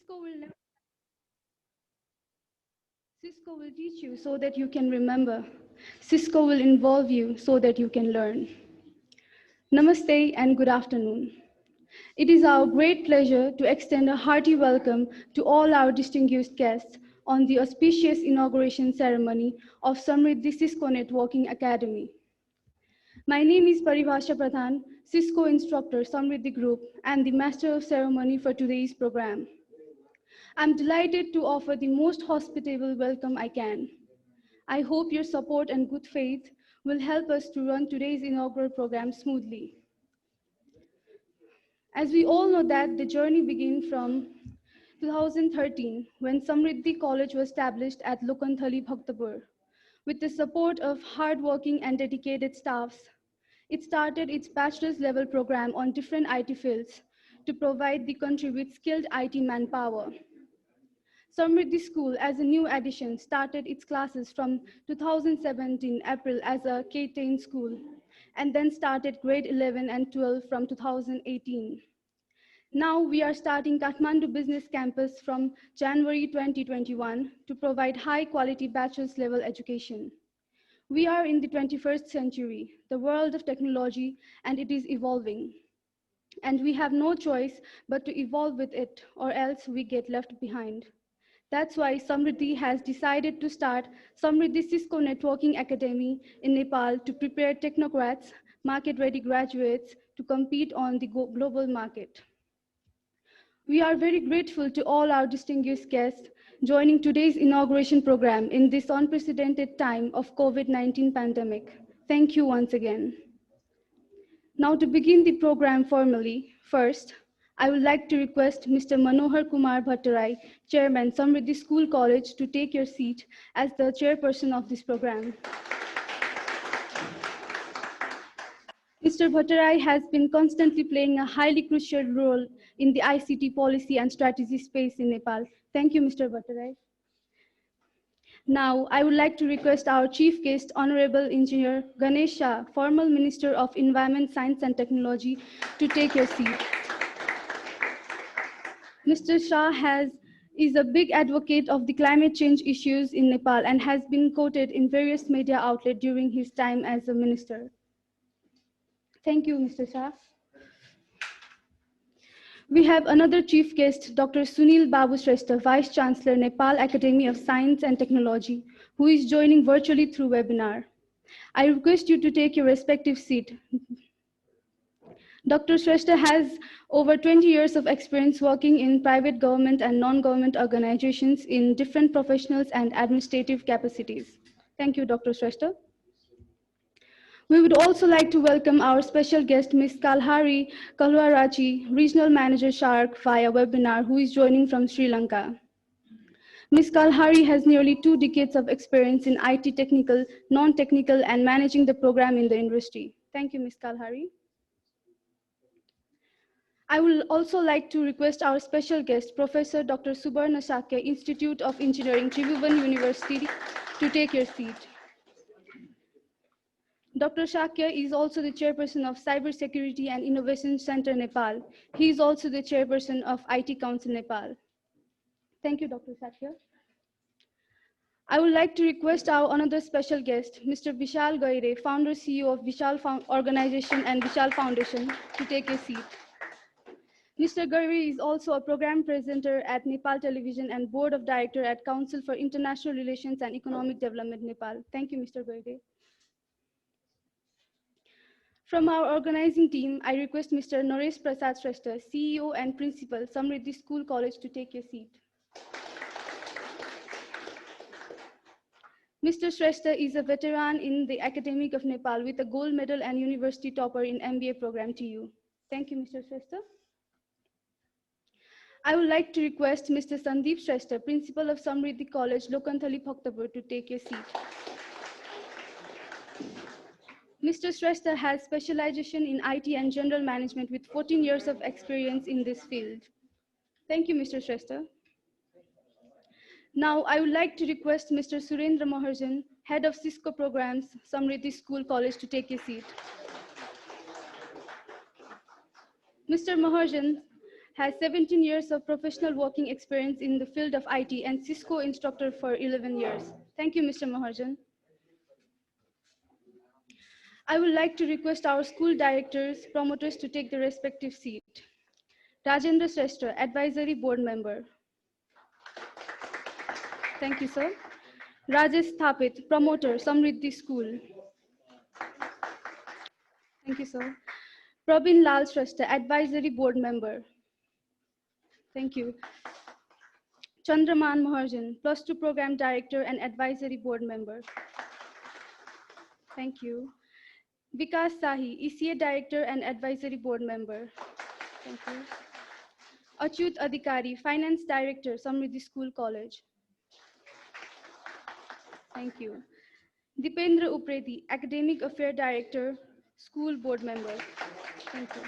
Cisco will never Cisco will teach you so that you can remember. Cisco will involve you so that you can learn. Namaste and good afternoon. It is our great pleasure to extend a hearty welcome to all our distinguished guests on the auspicious inauguration ceremony of Samriddhi Cisco Networking Academy. My name is Paribhasha Pradhan, Cisco instructor, Samriddhi Group, and the master of ceremony for today's program. I'm delighted to offer the most hospitable welcome I can. I hope your support and good faith will help us to run today's inaugural program smoothly. As we all know that the journey began from 2013 when Samriddhi College was established at Lokanthali, Bhaktapur. With the support of hardworking and dedicated staffs, it started its bachelor's level program on different IT fields to provide the country with skilled IT manpower. Samriddhi School, as a new addition, started its classes from 2017 April as a K-10 school, and then started grade 11 and 12 from 2018. Now we are starting Kathmandu Business Campus from January 2021 to provide high-quality bachelor's level education. We are in the 21st century, the world of technology, and it is evolving. And we have no choice but to evolve with it, or else we get left behind. That's why Samriddhi has decided to start Samriddhi Cisco Networking Academy in Nepal to prepare technocrats, market-ready graduates to compete on the global market. We are very grateful to all our distinguished guests joining today's inauguration program in this unprecedented time of COVID-19 pandemic. Thank you once again. Now to begin the program formally, first, I would like to request Mr. Manohar Kumar Bhattarai, Chairman, Samriddhi School College, to take your seat as the chairperson of this program. Mr. Bhattarai has been constantly playing a highly crucial role in the ICT policy and strategy space in Nepal. Thank you, Mr. Bhattarai. Now, I would like to request our chief guest, Honorable Engineer Ganesh Shah, former Minister of Environment, Science and Technology, to take your seat. Mr. Shah is a big advocate of the climate change issues in Nepal and has been quoted in various media outlets during his time as a minister. Thank you, Mr. Shah. We have another chief guest, Dr. Sunil Babu Shrestha, Vice Chancellor, Nepal Academy of Science and Technology, who is joining virtually through webinar. I request you to take your respective seat. Dr. Shrestha has over 20 years of experience working in private government and non-government organizations in different professional and administrative capacities. Thank you, Dr. Shrestha. We would also like to welcome our special guest, Ms. Kalhari Kalwarachi, Regional Manager Shark via webinar, who is joining from Sri Lanka. Ms. Kalhari has nearly 2 decades of experience in IT technical, non-technical, and managing the program in the industry. Thank you, Ms. Kalhari. I would also like to request our special guest, Professor Dr. Subarna Shakya, Institute of Engineering, Tribhuvan University, to take your seat. Dr. Shakya is also the chairperson of Cybersecurity and Innovation Center Nepal. He is also the chairperson of IT Council Nepal. Thank you, Dr. Shakya. I would like to request our another special guest, Mr. Vishal Gaire, founder CEO of Vishal Organization and Vishal Foundation, to take a seat. Mr. Garvi is also a program presenter at Nepal Television and board of director at Council for International Relations and Economic Development, Nepal. Thank you, Mr. Garvi. From our organizing team, I request Mr. Naresh Prasad Shrestha, CEO and Principal, Samriddhi School College, to take a seat. Mr. Shrestha is a veteran in the academic of Nepal with a gold medal and university topper in MBA program to you. Thank you, Mr. Shrestha. I would like to request Mr. Sandeep Shrestha, Principal of Samriddhi College, Lokanthali, Bhaktapur, to take a seat. Mr. Shrestha has specialization in IT and general management with 14 years of experience in this field. Thank you, Mr. Shrestha. Now, I would like to request Mr. Surendra Maharjan, Head of Cisco Programs, Samriddhi School College, to take a seat. Mr. Maharjan has 17 years of professional working experience in the field of IT and Cisco instructor for 11 years. Thank you, Mr. Maharjan. I would like to request our school directors, promoters to take their respective seat. Rajendra Shrestha, Advisory Board Member. Thank you, sir. Rajesh Thapit, Promoter, Samriddhi School. Thank you, sir. Prabin Lal Shrestha, Advisory Board Member. Thank you. Chandraman Maharjan, Plus 2 Program Director and Advisory Board Member. Thank you. Vikas Sahi, ECA Director and Advisory Board Member. Thank you. Achyut Adhikari, Finance Director, Samriddhi School College. Thank you. Dipendra Upredi, Academic Affair Director, School Board Member. Thank you.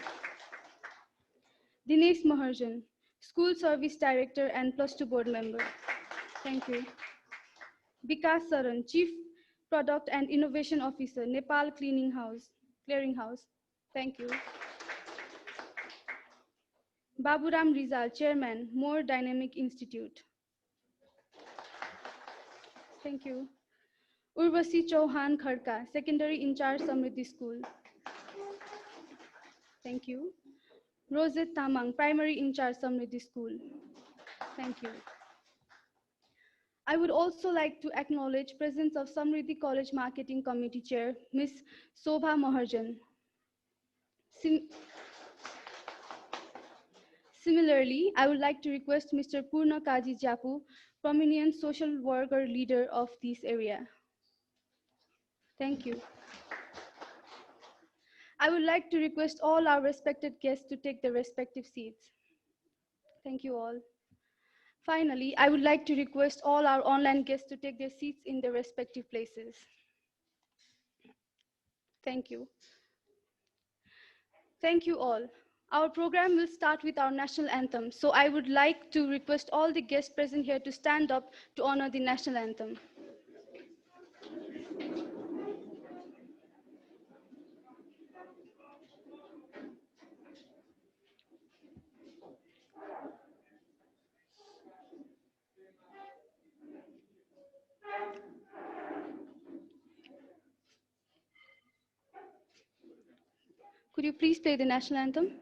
Dinesh Maharjan, School Service Director and Plus 2 Board Member. Thank you. Vikas Saran, Chief Product and Innovation Officer, Nepal Clearinghouse. Thank you. Baburam Rizal, Chairman, More Dynamic Institute. Thank you. Urvasi Chauhan Khadka, Secondary In Charge, Samriddhi School. Thank you. Rosette Tamang, Primary In Charge, Samriddhi School. Thank you. I would also like to acknowledge presence of Samriddhi College Marketing Committee Chair, Ms. Sobha Maharjan. Similarly, I would like to request Mr. Purna Kaji Japu, prominent social worker leader of this area. Thank you. I would like to request all our respected guests to take their respective seats. Thank you all. Finally, I would like to request all our online guests to take their seats in their respective places. Thank you. Thank you all. Our program will start with our national anthem. So I would like to request all the guests present here to stand up to honor the national anthem. Could you please play the national anthem?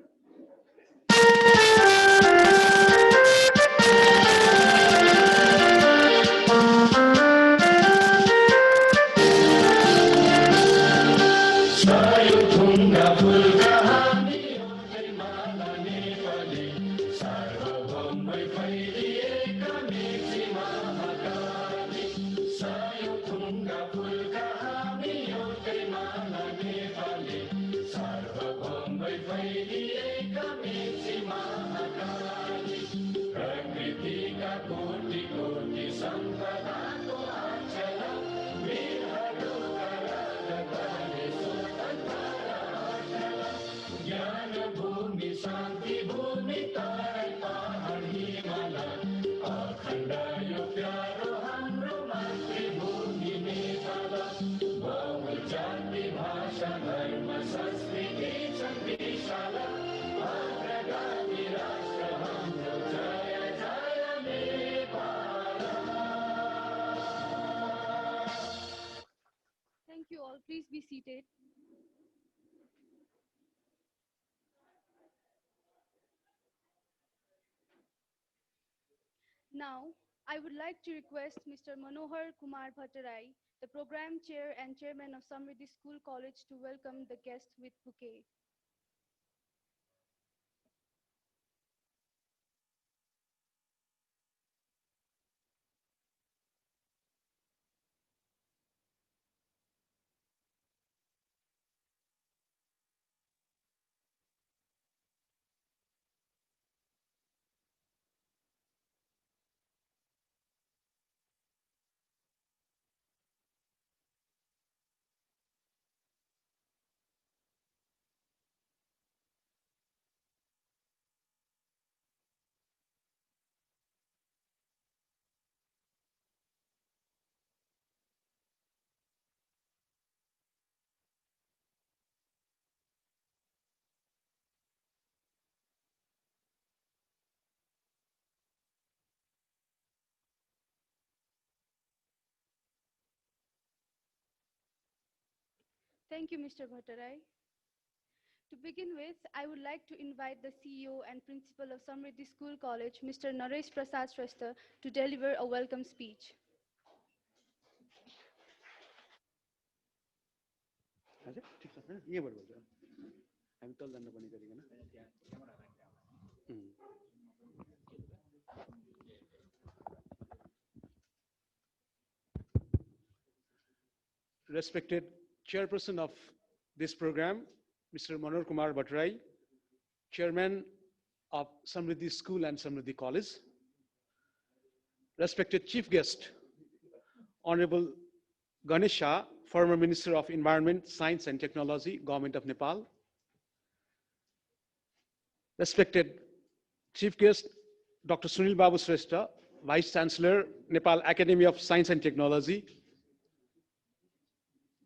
Thank you all. Please be seated. Now, I would like to request Mr. Manohar Kumar Bhattarai, the Program Chair and Chairman of Samriddhi School College, to welcome the guests with bouquet. Thank you, Mr. Bhattarai. To begin with, I would like to invite the CEO and Principal of Samriddhi School College, Mr. Naresh Prasad Shrestha, to deliver a welcome speech. हजुर ठिक छ हैन यहीँबाट बोल्छ हामी तल जान्न पनि गरिकन Respected chairperson of this program, Mr. Manor Kumar Bhattarai, chairman of Samriddhi School and Samriddhi College, respected chief guest, Honorable Ganesh Shah, former Minister of Environment, Science and Technology, Government of Nepal, respected chief guest, Dr. Sunil Babu Shrestha, Vice Chancellor, Nepal Academy of Science and Technology,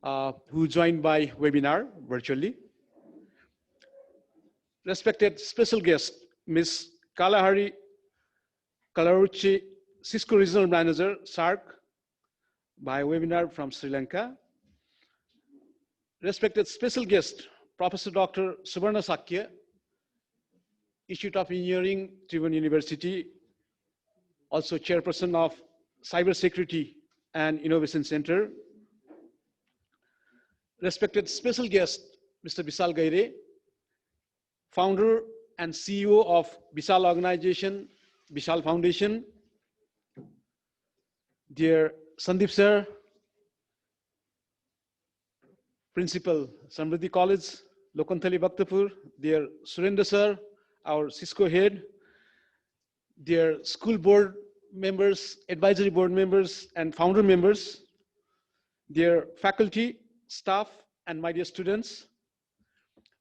who joined by webinar virtually. Respected special guest, Ms. Kalahari Kalaruchi, Cisco Regional Manager, SARC, by webinar from Sri Lanka. Respected special guest, Professor Dr. Subarna Sakya, Institute of Engineering, Tribhuvan University, also chairperson of Cybersecurity and Innovation Center. Respected special guest, Mr. Vishal Gaire, founder and CEO of Vishal Organization, Vishal Foundation. Dear Sandeep sir, Principal, Samriddhi College, Lokanthali Bhaktapur. Dear Surendra sir, our Cisco head. Dear school board members, advisory board members, and founder members. Dear faculty, staff, and my dear students.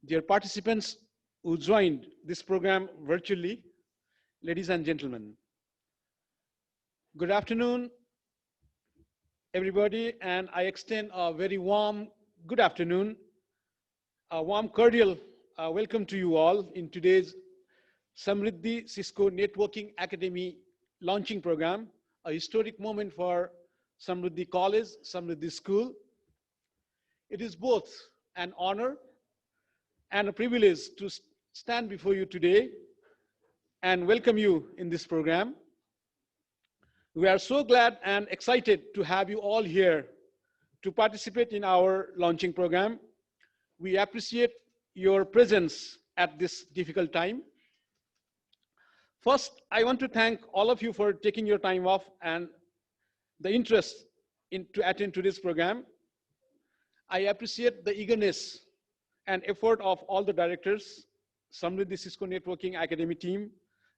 Dear participants who joined this program virtually, ladies and gentlemen. Good afternoon, everybody, and I extend a very warm good afternoon, a warm cordial welcome to you all in today's Samriddhi Cisco Networking Academy launching program, a historic moment for Samriddhi College, Samriddhi School. It is both an honor and a privilege to stand before you today and welcome you in this program. We are so glad and excited to have you all here to participate in our launching program. We appreciate your presence at this difficult time. First, I want to thank all of you for taking your time off and the interest to attend to this program. I appreciate the eagerness and effort of all the directors, Samriddhi Cisco Networking Academy team,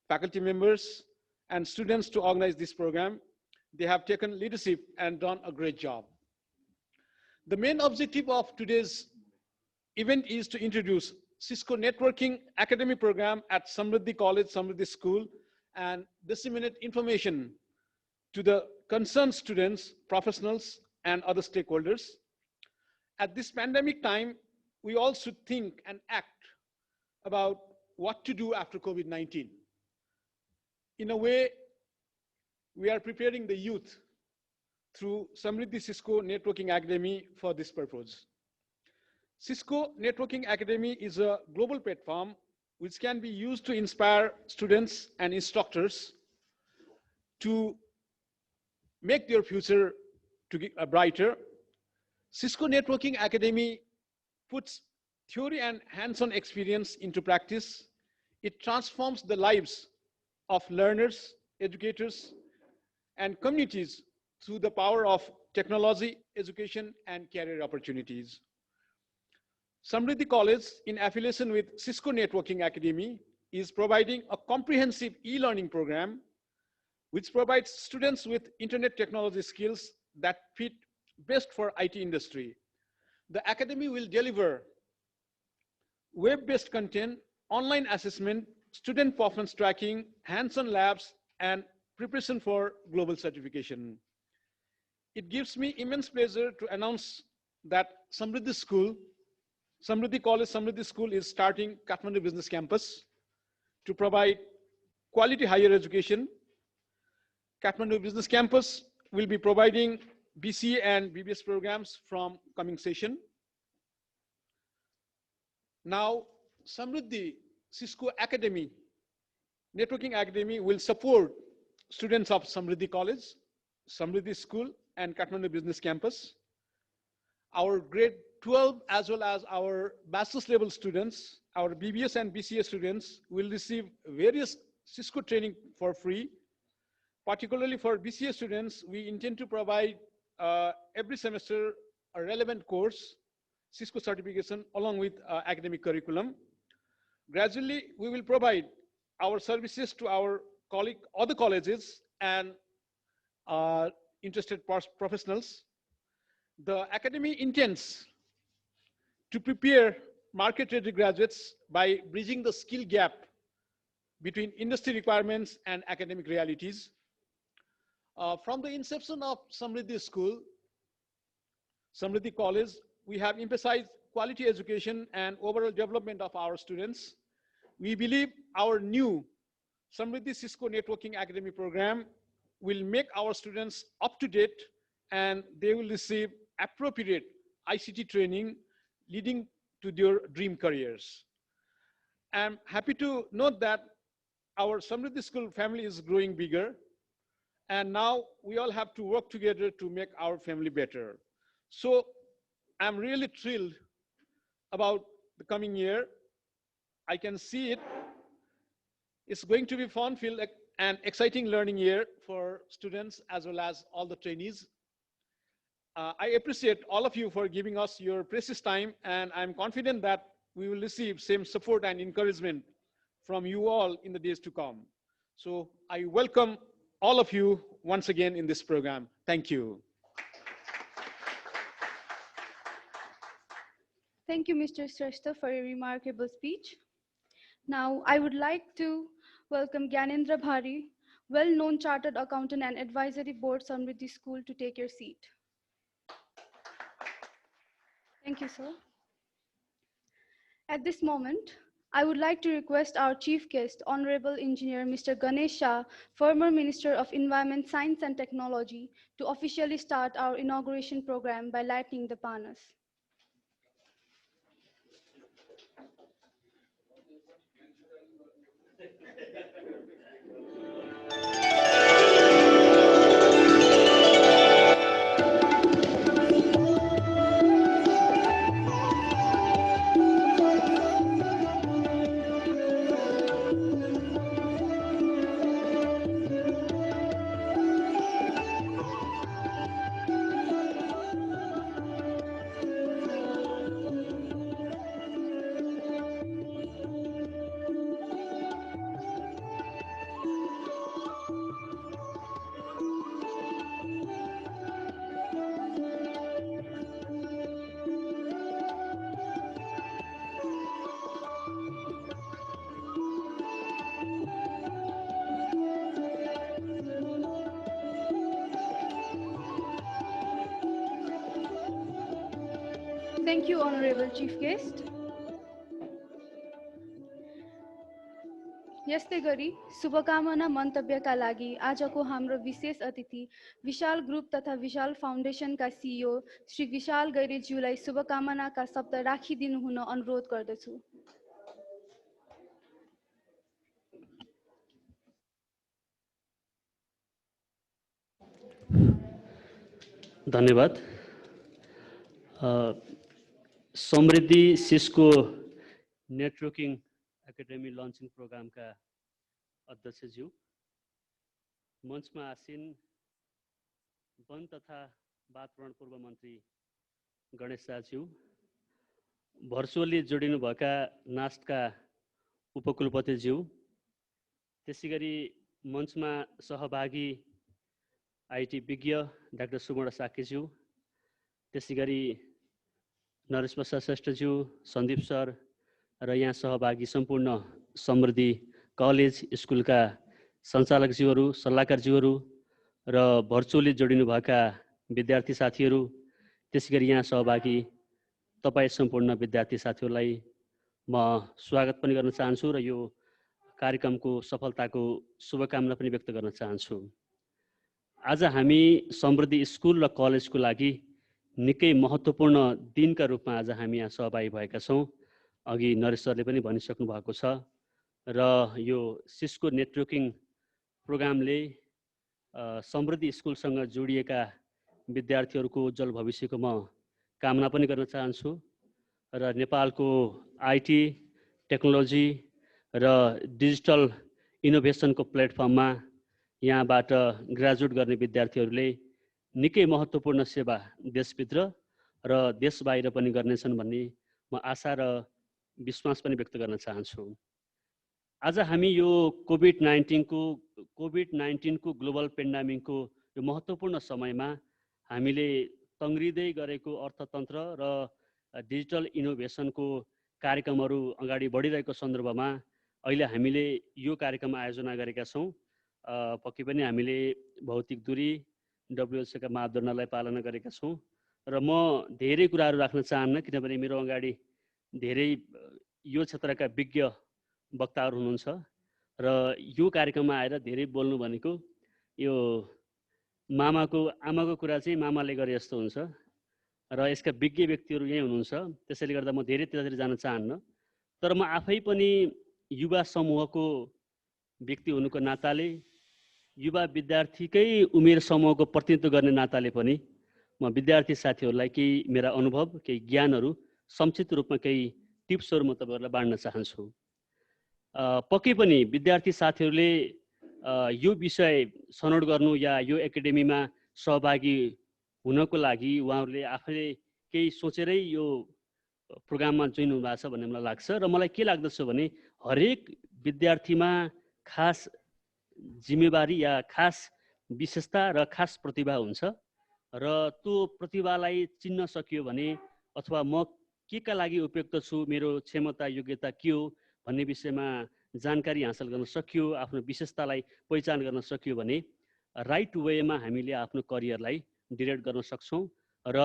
faculty members, and students to organize this program. They have taken leadership and done a great job. The main objective of today's event is to introduce Cisco Networking Academy program at Samriddhi College, Samriddhi School, and disseminate information to the concerned students, professionals, and other stakeholders. At this pandemic time, we all should think and act about what to do after COVID-19. In a way, we are preparing the youth through Samriddhi Cisco Networking Academy for this purpose. Cisco Networking Academy is a global platform which can be used to inspire students and instructors to make their future to get brighter. Cisco Networking Academy puts theory and hands-on experience into practice. It transforms the lives of learners, educators, and communities through the power of technology, education, and career opportunities. Samriddhi College, in affiliation with Cisco Networking Academy, is providing a comprehensive e-learning program which provides students with internet technology skills that fit best for IT industry. The Academy will deliver web-based content, online assessment, student performance tracking, hands-on labs, and preparation for global certification. It gives me immense pleasure to announce that Samriddhi College, Samriddhi School is starting Kathmandu Business Campus to provide quality higher education. Kathmandu Business Campus will be providing BCA and BBS programs from coming session. Now, Samriddhi Cisco Academy, Networking Academy will support students of Samriddhi College, Samriddhi School, and Kathmandu Business Campus. Our grade 12 as well as our bachelor's level students, our BBS and BCA students will receive various Cisco training for free. Particularly for BCA students, we intend to provide every semester a relevant course, Cisco certification, along with academic curriculum. Gradually, we will provide our services to our other colleges and interested professionals. The academy intends to prepare market-ready graduates by bridging the skill gap between industry requirements and academic realities. From the inception of Samriddhi School, Samriddhi College, we have emphasized quality education and overall development of our students. We believe our new Samriddhi Cisco Networking Academy program will make our students up to date and they will receive appropriate ICT training leading to their dream careers. I'm happy to note that our Samriddhi School family is growing bigger, and now we all have to work together to make our family better. So I'm really thrilled about the coming year. I can see it. It's going to be fun-filled and exciting learning year for students as well as all the trainees. I appreciate all of you for giving us your precious time, and I'm confident that we will receive same support and encouragement from you all in the days to come. So I welcome all of you once again in this program. Thank you. Thank you, Mr. Shrestha, for a remarkable speech. Now, I would like to welcome Gyanendra Bhari, well-known chartered accountant and advisory board Samriddhi School, to take your seat. Thank you, sir. At this moment, I would like to request our chief guest, Honorable Engineer Mr. Ganesh Shah, former Minister of Environment, Science and Technology, to officially start our inauguration program by lighting the panas. Thank you, Honorable Chief Guest. यस्तै गरी शुभकामना मन्तव्यका लागि आजको हाम्रो विशेष अतिथि विशाल group तथा विशाल फाउन्डेसनका CEO Shri Vishal गैरेज्यूलाई शुभकामनाका शब्द राखिदिनु हुन अनुरोध गर्दछु। धन्यवाद। समृद्धि सिस्को नेटवर्किङ एकाडेमी लन्चिङ प्रोग्रामका अध्यक्षज्यू, मञ्चमा आसीन वन तथा वातावरण पूर्व मन्त्री गणेश शाहज्यू, भर्चुअली जोडिनुभएका नास्टका उपकुलपतिज्यू, त्यसैगरी मञ्चमा सहभागी आइटी विज्ञ डाक्टर सुवर्ण साकेज्यू, त्यसैगरी नरेश प्रसाद श्रेष्ठज्यू, सन्दीप सर र यहाँ सहभागी सम्पूर्ण समृद्धि कलेज स्कुलका सञ्चालकज्यूहरू, सल्लाहकारज्यूहरू र भर्चुअली जोडिनुभएका विद्यार्थी साथीहरू, त्यसैगरी यहाँ सहभागी तपाईँ सम्पूर्ण विद्यार्थी साथीहरूलाई म स्वागत पनि गर्न चाहन्छु र यो कार्यक्रमको सफलताको शुभकामना पनि व्यक्त गर्न चाहन्छु। आज हामी समृद्धि स्कुल र कलेजको लागि निकै महत्त्वपूर्ण दिनका रूपमा आज हामी यहाँ सहभागी भएका छौँ अघि नरेश सरले पनि भनिसक्नु भएको छ र यो सिस्को नेटवर्किङ प्रोग्रामले समृद्धि स्कुलसँग जोडिएका विद्यार्थीहरूको उज्जवल भविष्यको म कामना पनि गर्न चाहन्छु र नेपालको आइटी टेक्नोलोजी र डिजिटल इनोभेसनको प्लेटफर्ममा यहाँबाट ग्रेजुएट गर्ने विद्यार्थीहरूले निकै महत्त्वपूर्ण सेवा देशभित्र र देशबाहिर पनि गर्नेछन् भन्ने म आशा र विश्वास पनि व्यक्त गर्न चाहन्छु। आज हामी यो कोभिड 19को ग्लोबल पेन्डामिकको यो महत्त्वपूर्ण समयमा हामीले तङ्ग्रिँदै गरेको अर्थतन्त्र र डिजिटल इनोभेसनको कार्यक्रमहरू अगाडि बढिरहेको सन्दर्भमा अहिले हामीले यो कार्यक्रम आयोजना गरेका छौँ। पक्कै पनि हामीले भौतिक दूरी WHO का मापदण्डलाई पालना गरेका छौँ र म धेरै कुराहरू राख्न चाहन्न किनभने मेरो अगाडि धेरै यो क्षेत्रका विज्ञ वक्ताहरू हुनुहुन्छ र यो कार्यक्रममा आएर धेरै बोल्नु भनेको यो आमाको कुरा चाहिँ मामाले गरे जस्तो हुन्छ र यसका विज्ञ व्यक्तिहरू यहीँ हुनुहुन्छ। त्यसैले गर्दा म धेरै त्यतातिर जान चाहन्न, तर म आफै पनि युवा समूहको व्यक्ति हुनुको नाताले युवा विद्यार्थीकै उमेर समूहको प्रतिनिधित्व गर्ने नाताले पनि म विद्यार्थी साथीहरूलाई केही मेरा अनुभव केही ज्ञानहरू संक्षिप्त रूपमा केही टिप्सहरू म तपाईँहरूलाई बाँड्न चाहन्छु। पक्कै पनि विद्यार्थी साथीहरूले यो विषय छनौट गर्नु या यो एकाडेमीमा सहभागी हुनको लागि उहाँहरूले आफैले केही सोचेरै यो प्रोग्राममा जोइन हुनुभएको छ भन्ने मलाई लाग्छ र मलाई के लाग्दछ भने हरेक विद्यार्थीमा खास जिम्मेवारी या खास विशेषता र खास प्रतिभा हुन्छ र त्यो प्रतिभालाई चिन्न सकियो भने अथवा म के का लागि उपयुक्त छु, मेरो क्षमता योग्यता के हो भन्ने विषयमा जानकारी हासिल गर्न सकियो, आफ्नो विशेषतालाई पहिचान गर्न सकियो भने राइट वेमा हामीले आफ्नो करियरलाई डिरेक्ट गर्न सक्छौँ र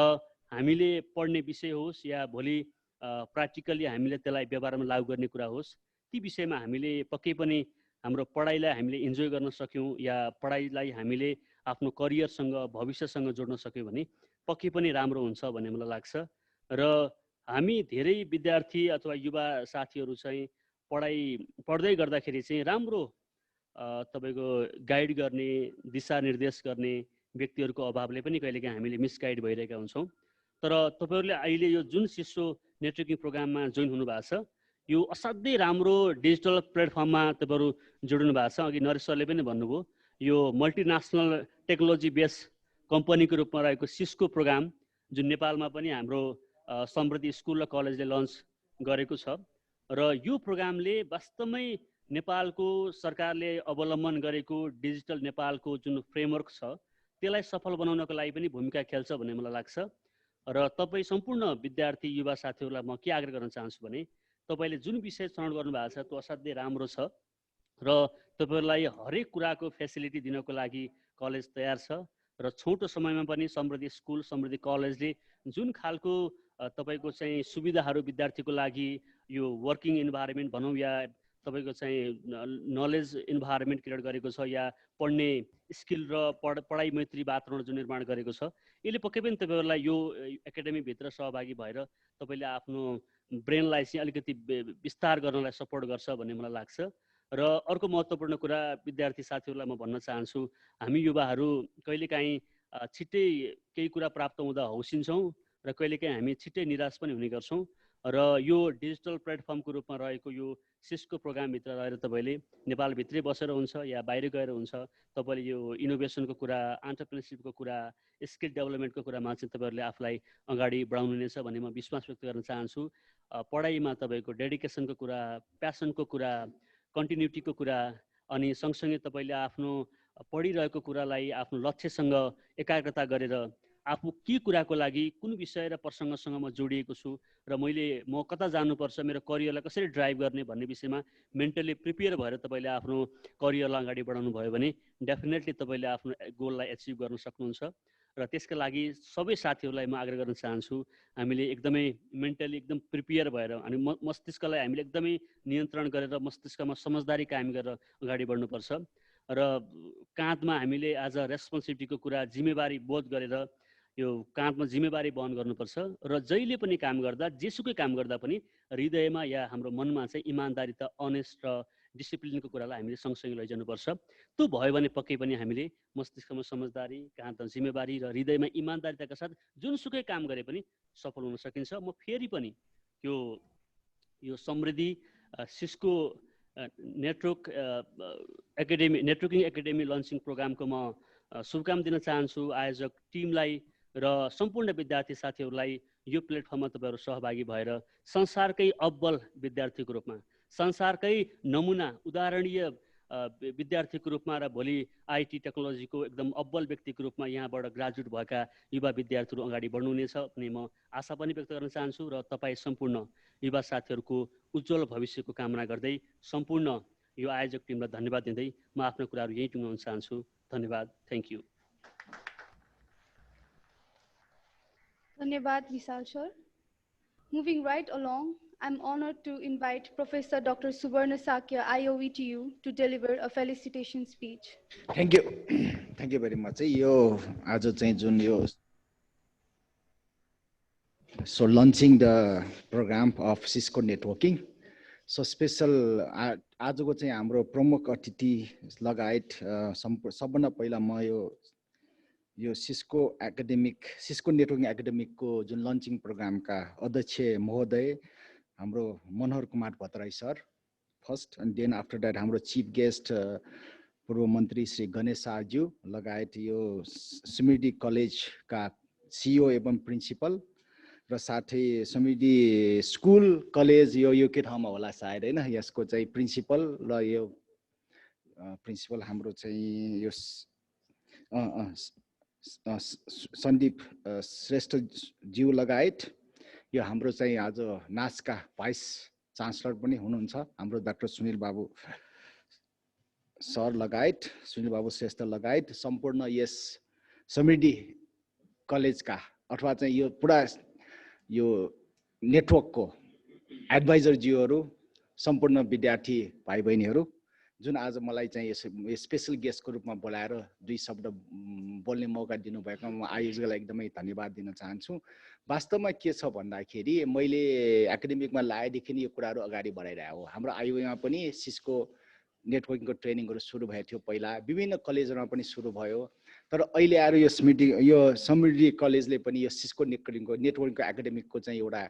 हामीले पढ्ने विषय होस् या भोलि प्र्याक्टिकली हामीले त्यसलाई व्यवहारमा लागू गर्ने कुरा होस्, ती विषयमा हामीले पक्कै पनि हाम्रो पढाइलाई हामीले इन्जोय गर्न सक्यौँ या पढाइलाई हामीले आफ्नो करियरसँग भविष्यसँग जोड्न सक्यौँ भने पक्कै पनि राम्रो हुन्छ भन्ने मलाई लाग्छ र हामी धेरै विद्यार्थी अथवा युवा साथीहरू चाहिँ पढ्दै गर्दाखेरि चाहिँ राम्रो तपाईँको गाइड गर्ने दिशानिर्देश गर्ने व्यक्तिहरूको अभावले पनि कहिलेकाहीँ हामीले मिसगाइड भइरहेका हुन्छौँ। तर तपाईँहरूले अहिले यो जुन सिस्को नेटवर्किङ प्रोग्राममा जोइन हुनुभएको छ यो असाध्यै राम्रो डिजिटल प्लेटफर्ममा तपाईँहरू जोडिनु भएको छ। अघि नरेश सरले पनि भन्नुभयो यो मल्टिनेसनल टेक्नोलोजी बेस कम्पनीको रूपमा रहेको सिस्को प्रोग्राम जुन नेपालमा पनि हाम्रो समृद्धि स्कुल र कलेजले लन्च गरेको छ र यो प्रोग्रामले वास्तवमै नेपालको सरकारले अवलम्बन गरेको डिजिटल नेपालको जुन फ्रेमवर्क छ त्यसलाई सफल बनाउनको लागि पनि भूमिका खेल्छ भन्ने मलाई लाग्छ र तपाईँ सम्पूर्ण विद्यार्थी युवा साथीहरूलाई म के आग्रह गर्न चाहन्छु भने तपाईँले जुन विषय छनौट गर्नुभएको छ त्यो असाध्यै राम्रो छ र तपाईँहरूलाई हरेक कुराको फेसिलिटी दिनको लागि कलेज तयार छ र छोटो समयमा पनि समृद्धि स्कुल समृद्धि कलेजले जुन खालको तपाईँको चाहिँ सुविधाहरू विद्यार्थीको लागि यो वर्किङ इन्भाइरोमेन्ट भनौँ या तपाईँको चाहिँ नलेज इन्भाइरोमेन्ट क्रिएट गरेको छ या पढ्ने स्किल र पढाइ मैत्री वातावरण जुन निर्माण गरेको छ यसले पक्कै पनि तपाईँहरूलाई यो एकाडेमीभित्र सहभागी भएर तपाईँले आफ्नो ब्रेनलाई चाहिँ अलिकति विस्तार गर्नलाई सपोर्ट गर्छ भन्ने मलाई लाग्छ र अर्को महत्त्वपूर्ण कुरा विद्यार्थी साथीहरूलाई म भन्न चाहन्छु हामी युवाहरू कहिलेकाहीँ छिट्टै केही कुरा प्राप्त हुँदा हौसिन्छौँ र कहिलेकाहीँ हामी छिट्टै निराश पनि हुने गर्छौँ र यो डिजिटल प्लेटफर्मको रूपमा रहेको यो सिस्को प्रोग्रामभित्र रहेर तपाईँले नेपालभित्रै बसेर हुन्छ या बाहिर गएर हुन्छ तपाईँले यो इनोभेसनको कुरा एन्टरप्रेन्योरसिपको कुरा स्किल डेभलपमेन्टको कुरामा चाहिँ तपाईँहरूले आफूलाई अगाडि बढाउनुहुनेछ भन्ने म विश्वास व्यक्त गर्न चाहन्छु। पढाइमा तपाईँको डेडिकेसनको कुरा प्यासनको कुरा कन्टिन्युटीको कुरा अनि सँगसँगै तपाईँले आफ्नो पढिरहेको कुरालाई आफ्नो लक्ष्यसँग एकाग्रता गरेर आफू के कुराको लागि कुन विषय र प्रसङ्गसँग म जोडिएको छु र म कता जानुपर्छ मेरो करियरलाई कसरी ड्राइभ गर्ने भन्ने विषयमा मेन्टली प्रिपेयर भएर तपाईँले आफ्नो करियरलाई अगाडि बढाउनु भयो भने डेफिनेटली तपाईँले आफ्नो गोललाई एचिभ गर्न सक्नुहुन्छ र त्यसका लागि सबै साथीहरूलाई म आग्रह गर्न चाहन्छु हामीले एकदमै मेन्टली एकदम प्रिपेयर भएर अनि मस्तिष्कलाई हामीले एकदमै नियन्त्रण गरेर मस्तिष्कमा समझदारी कायम गरेर अगाडि बढ्नुपर्छ र काँधमा हामीले आज रेस्पोन्सिबिलिटीको कुरा जिम्मेवारी बोध गरेर यो काँधमा जिम्मेवारी वहन गर्नुपर्छ र जहिले पनि काम गर्दा जेसुकै काम गर्दा पनि हृदयमा या हाम्रो मनमा चाहिँ इमान्दारिता अनेस्ट र डिसिप्लिनको कुरालाई हामीले सँगसँगै लैजानुपर्छ। त्यो भयो भने पक्कै पनि हामीले मस्तिष्कमा समझदारी, काँधमा जिम्मेवारी र हृदयमा इमान्दारिताका साथ जुनसुकै काम गरे पनि सफल हुन सकिन्छ। म फेरि पनि यो Samriddhi Cisco network networking academy launching प्रोग्रामको म शुभकामना दिन चाहन्छु आयोजक टिमलाई र सम्पूर्ण विद्यार्थी साथीहरूलाई यो प्लेटफर्ममा तपाईँहरू सहभागी भएर संसारकै अब्बल विद्यार्थीको रूपमा, संसारकै नमुना उदाहरणीय विद्यार्थीको रूपमा र भोलि आइटी टेक्नोलोजीको एकदम अब्बल व्यक्तिको रूपमा यहाँबाट ग्रेजुएट भएका युवा विद्यार्थीहरू अगाडि बढ्नुहुनेछ भन्ने म आशा पनि व्यक्त गर्न चाहन्छु र तपाईँ सम्पूर्ण युवा साथीहरूको उज्जवल भविष्यको कामना गर्दै सम्पूर्ण यो आयोजक टिमलाई धन्यवाद दिँदै म आफ्नो कुराहरू यहीँ टुङ्गाउन चाहन्छु। धन्यवाद। Thank you. Dhanyavad Vishal sir. Moving right along, I'm honored to invite Professor Dr. Subarna Sakya, IOETU, to deliver a felicitation speech. Thank you. Thank you very much. Yo आज चाहिँ जुन यो so launching the program of Cisco networking. So special आजको चाहिँ हाम्रो प्रमुख अतिथि लगायत सबभन्दा पहिला म यो सिस्को नेटवर्किङ एकाडेमिक को जुन लन्चिङ प्रोग्राम का अध्यक्ष महोदय हाम्रो Manohar Kumar Bhattarai sir first, and then after that हाम्रो चीफ गेस्ट पूर्व मन्त्री श्री गणेश शाहज्यू लगायत यो समृद्धि कलेज का सीईओ एवं प्रिन्सिपल र साथै समृद्धि स्कुल कलेज यो के ठाउँमा होला सायद हैन, यसको चाहिँ प्रिन्सिपल र यो प्रिन्सिपल हाम्रो चाहिँ यो सन्दीप श्रेष्ठ ज्यू लगायत यो हाम्रो चाहिँ आज नासका भाइस चान्सलर पनि हुनुहुन्छ हाम्रो डाक्टर सुनिल बाबु सर लगायत सुनिल बाबु श्रेष्ठ लगायत सम्पूर्ण यस समृद्धि कलेजका अथवा चाहिँ यो पुरा यो नेटवर्कको एडभाइजर ज्यूहरू सम्पूर्ण विद्यार्थी भाइ बहिनीहरू जुन आज मलाई चाहिँ स्पेशल गेस्टको रूपमा बोलाएर दुई शब्द बोल्ने मौका दिनुभएकोमा म आयोजकलाई एकदमै धन्यवाद दिन चाहन्छु। वास्तवमा के छ भन्दाखेरि मैले एकाडेमिकमा लागेदेखि यो कुराहरू अगाडि बढाइरहेको हो। हाम्रो आइओएमा पनि सिस्को नेटवर्किङको ट्रेनिङहरू सुरु भएको थियो, पहिला विभिन्न कलेजहरूमा पनि सुरु भयो, तर अहिले आएर यो समृद्धि कलेजले पनि यो सिस्को नेटवर्किङको एकाडेमिकको चाहिँ एउटा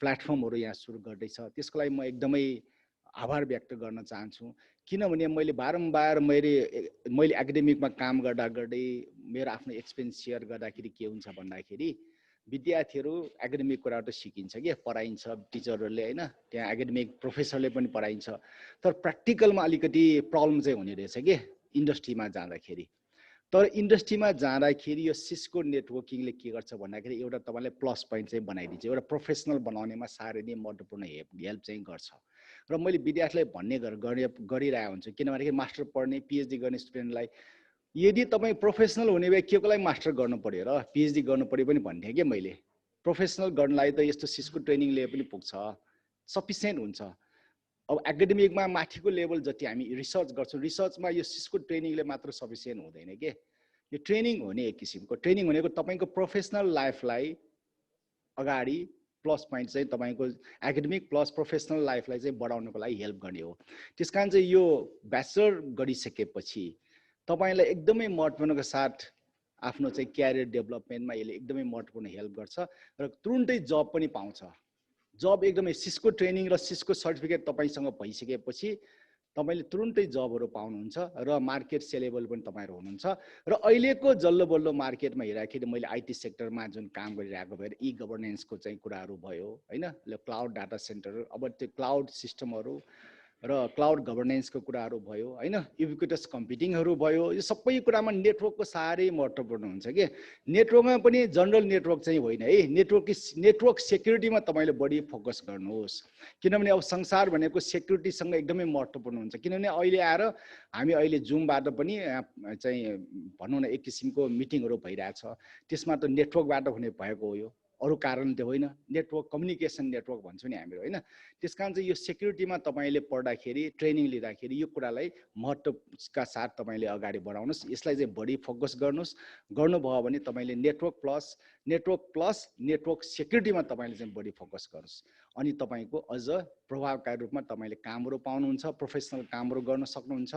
प्लेटफर्महरू यहाँ सुरु गर्दैछ। त्यसको लागि म एकदमै आभार व्यक्त गर्न चाहन्छु, किनभने मैले बारम्बार मैले एकाडेमिकमा काम गर्दा गर्दै मेरो आफ्नो एक्सपिरियन्स सेयर गर्दाखेरि के हुन्छ भन्दाखेरि विद्यार्थीहरू एकाडेमिक कुराहरू त सिकिन्छ के पढाइन्छ टिचरहरूले हैन, त्यहाँ एकाडेमिक प्रोफेसरले पनि पढाइन्छ, तर प्र्याक्टिकलमा अलिकति प्रब्लम चाहिँ हुने रहेछ के इन्डस्ट्रीमा जाँदाखेरि। तर इन्डस्ट्रीमा जाँदाखेरि यो सिस्को नेटवर्किङले के गर्छ भन्दाखेरि एउटा तपाईलाई प्लस पोइन्ट चाहिँ बनाइदिन्छ, एउटा प्रोफेसनल बनाउनेमा साह्रै नै महत्त्वपूर्ण हेल्प चाहिँ गर्छ। र मैले विद्यार्थीलाई भन्ने गरिरहेको हुन्छु, किनभने मास्टर पढ्ने पिएचडी गर्ने स्टुडेन्टलाई यदि तपाईँ प्रोफेसनल हुने भए के को लागि मास्टर गर्नु पर्यो र पिएचडी गर्नु पर्यो पनि भन्थे कि मैले। प्रोफेसनल गर्नलाई त यस्तो सिस्को ट्रेनिङ लिए पनि पुग्छ, सफिसियन्ट हुन्छ। अब एकाडेमिकमा माथिको लेभल जति हामी रिसर्च गर्छौँ, रिसर्चमा यो सिस्को ट्रेनिङले मात्र सफिसियन्ट हुँदैन के, यो ट्रेनिङ हुने एक किसिमको ट्रेनिङ भनेको तपाईँको प्रोफेसनल लाइफलाई अगाडि प्लस पोइन्ट चाहिँ तपाईँको एकाडेमिक प्लस प्रोफेसनल लाइफलाई चाहिँ बढाउनको लागि हेल्प गर्ने हो। त्यसकारण चाहिँ यो ब्याचलर गरिसकेपछि तपाईँलाई एकदमै महत्त्वपूर्णको साथ आफ्नो चाहिँ क्यारियर डेभलपमेन्टमा यसले एकदमै महत्त्वपूर्ण हेल्प गर्छ र तुरुन्तै जब पनि पाउँछ। जब एकदमै सिस्को ट्रेनिङ र सिस्को सर्टिफिकेट तपाईँसँग भइसकेपछि तपाईले तुरुन्तै जबहरू पाउनुहुन्छ र मार्केट सेलेबल पनि तपाईँहरू हुनुहुन्छ। र अहिलेको जल्लो बल्लो मार्केटमा हेर्दाखेरि मैले आइटी सेक्टरमा जुन काम गरिरहेको भएर ई गभर्नेन्सको चाहिँ कुराहरू भयो हैन, क्लाउड डाटा सेन्टर, अब त्यो क्लाउड सिस्टमहरू र क्लाउड गभर्नेन्सको कुराहरू भयो हैन, युबिक्विटस कम्प्युटिङहरू भयो, यो सबै कुरामा नेटवर्कको साह्रै महत्त्वपूर्ण हुन्छ के। नेटवर्कमा पनि जनरल नेटवर्क चाहिँ होइन है, नेटवर्क सेक्युरिटीमा तपाईँले बढी फोकस गर्नुहोस्, किनभने अब संसार भनेको सेक्युरिटीसँग एकदमै महत्त्वपूर्ण हुन्छ। किनभने अहिले आएर हामी अहिले जुमबाट पनि चाहिँ भनौँ न एक किसिमको मिटिङहरू भइरहेछ, त्यसमा त नेटवर्कबाट हुने भएको हो। यो अरू कारणले होइन नेटवर्क कम्युनिकेसन नेटवर्क भन्छौँ नि हामीहरू होइन त्यस कारण चाहिँ यो सेक्युरिटीमा तपाईँले पढ्दाखेरि ट्रेनिङ लिँदाखेरि यो कुरालाई महत्त्वका साथ तपाईँले अगाडि बढाउनुहोस् यसलाई चाहिँ बढी फोकस गर्नुहोस् गर्नुभयो भने तपाईँले नेटवर्क सेक्युरिटीमा तपाईँले चाहिँ बढी फोकस गर्नुहोस् अनि तपाईँको अझ प्रभावकारी रूपमा तपाईँले कामहरू पाउनुहुन्छ प्रोफेसनल कामहरू गर्न सक्नुहुन्छ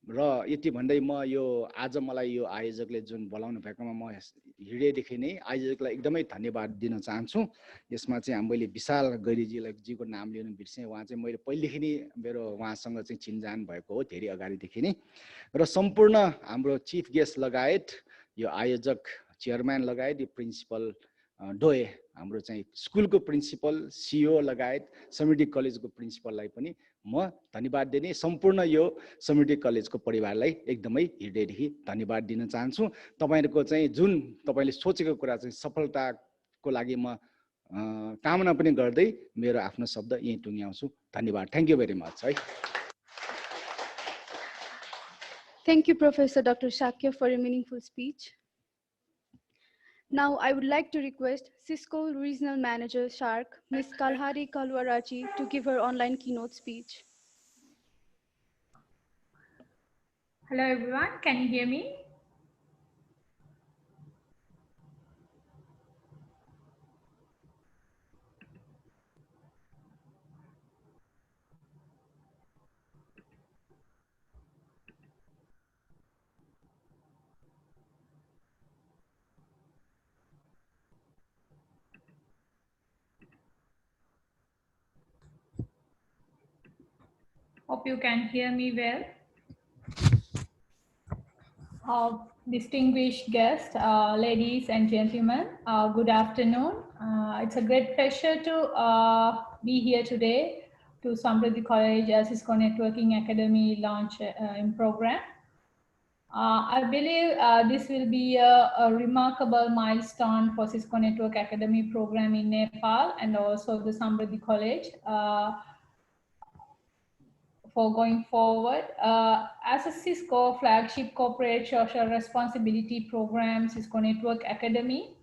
र यति भन्दै म यो आज मलाई यो आयोजकले जुन बोलाउनु भएकोमा म हृदयदेखि नै आयोजकलाई एकदमै धन्यवाद दिन चाहन्छु यसमा चाहिँ मैले विशाल गैरीजीको नाम लिनु बिर्सेँ उहाँ चाहिँ मैले पहिलेदेखि नै मेरो उहाँसँग चाहिँ चिनजान भएको हो धेरै अगाडिदेखि नै र सम्पूर्ण हाम्रो चिफ गेस्ट लगायत यो आयोजक चेयरम्यान लगायत यो प्रिन्सिपल डोए हाम्रो चाहिँ स्कुलको प्रिन्सिपल सिओ लगायत समृद्धि कलेजको प्रिन्सिपललाई पनि म धन्यवाद दिने सम्पूर्ण यो समृद्धि कलेजको परिवारलाई एकदमै हृदयदेखि धन्यवाद दिन चाहन्छु तपाईहरुको चाहिँ जुन तपाईले सोचेको कुरा चाहिँ सफलताको लागि म कामना पनि गर्दै मेरो आफ्नो शब्द यही टुङ्ग्याउँछु धन्यवाद थ्यांक यू भेरी मच है Thank you, Professor Dr. Shakya, for a meaningful speech. Now, I would like to request Cisco Regional Manager Shark, Ms. Kalhari Kalwarachi, to give her online keynote speech. Hello, everyone. Can you hear me? Hope you can hear me well. Distinguished guests, ladies and gentlemen, good afternoon. It's a great pleasure to be here today to Samriddhi College Cisco Networking Academy launch in program. I believe this will be a remarkable milestone for Cisco Network Academy program in Nepal and also the Samriddhi College. For going forward, as a Cisco flagship corporate social responsibility program, Cisco Network Academy,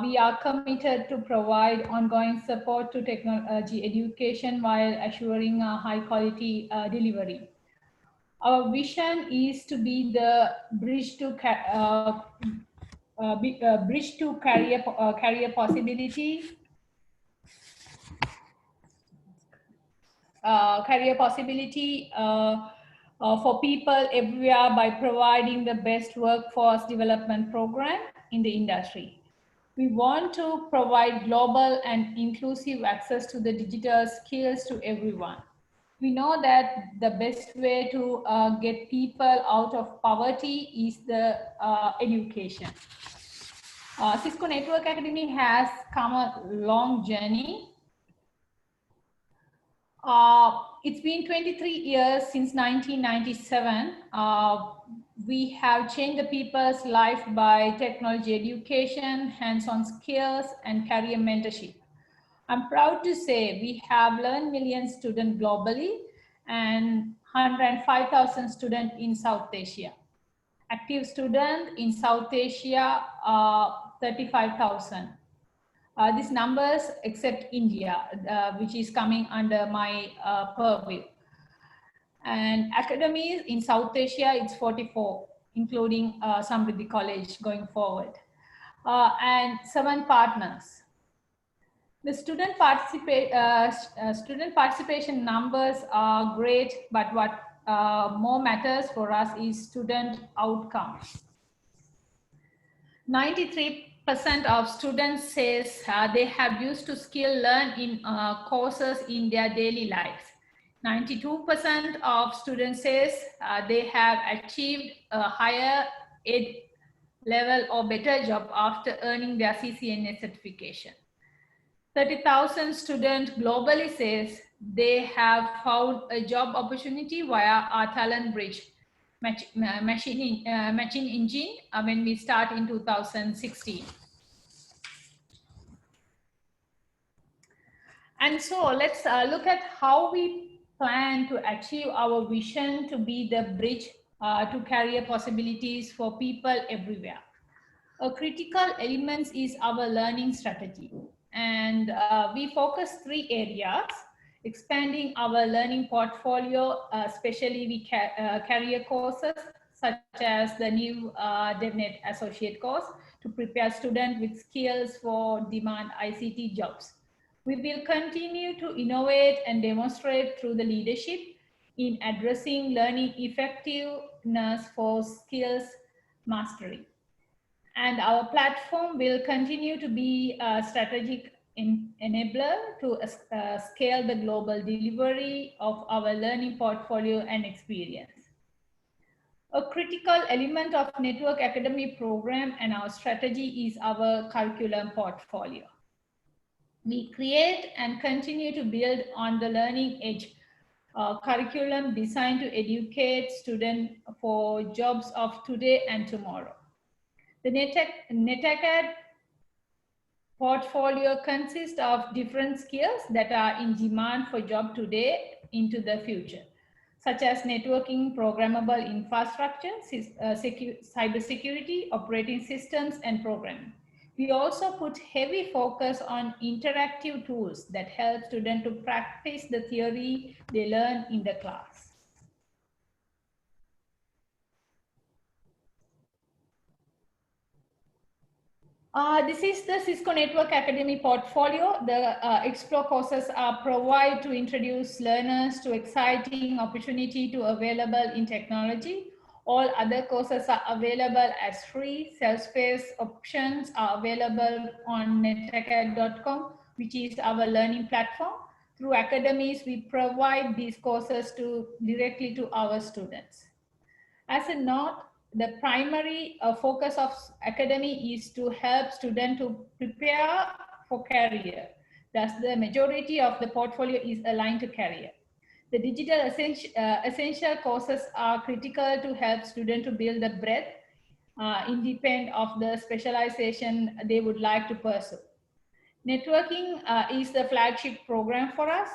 we are committed to provide ongoing support to technology education while assuring a high quality delivery. Our vision is to be the bridge to career possibility. For people everywhere by providing the best workforce development program in the industry. We want to provide global and inclusive access to the digital skills to everyone. We know that the best way to get people out of poverty is the education. Cisco Network Academy has come a long journey. It's been 23 years since 1997. We have changed the people's life by technology education, hands-on skills, and career mentorship. I'm proud to say we have 11 million students globally and 105,000 students in South Asia. Active students in South Asia are 35,000. These numbers except India, which is coming under my purview. And academies in South Asia, it's 44, including Samriddhi College going forward. And 7 partners. The student participation numbers are great, but what more matters for us is student outcomes. 93% of students says they have used to skill learn in courses in their daily lives. 92% of students says they have achieved a higher ed level or better job after earning their CCNA certification. 30,000 students globally says they have found a job opportunity via our talent bridge matching engine when we start in 2016. And so let's look at how we plan to achieve our vision to be the bridge to career possibilities for people everywhere. A critical element is our learning strategy. And we focus three areas: expanding our learning portfolio, especially career courses, such as the new DevNet Associate course to prepare students with skills for demand ICT jobs. We will continue to innovate and demonstrate through the leadership in addressing learning effectiveness for skills mastery. And our platform will continue to be a strategic enabler to scale the global delivery of our learning portfolio and experience. A critical element of Network Academy program and our strategy is our curriculum portfolio. We create and continue to build on the learning edge curriculum designed to educate students for jobs of today and tomorrow. The NetAcad portfolio consists of different skills that are in demand for job today into the future, such as networking, programmable infrastructure, cybersecurity, operating systems, and programming. We also put heavy focus on interactive tools that help students to practice the theory they learn in the class. This is the Cisco Network Academy portfolio. The Explore courses are provided to introduce learners to exciting opportunity to available in technology. All other courses are available as free. Self-paced options are available on netacad.com, which is our learning platform. Through academies, we provide these courses directly to our students. As a note, the primary focus of academy is to help students to prepare for career. Thus, the majority of the portfolio is aligned to career. The digital essential courses are critical to help students to build the breadth independent of the specialization they would like to pursue. Networking is the flagship program for us.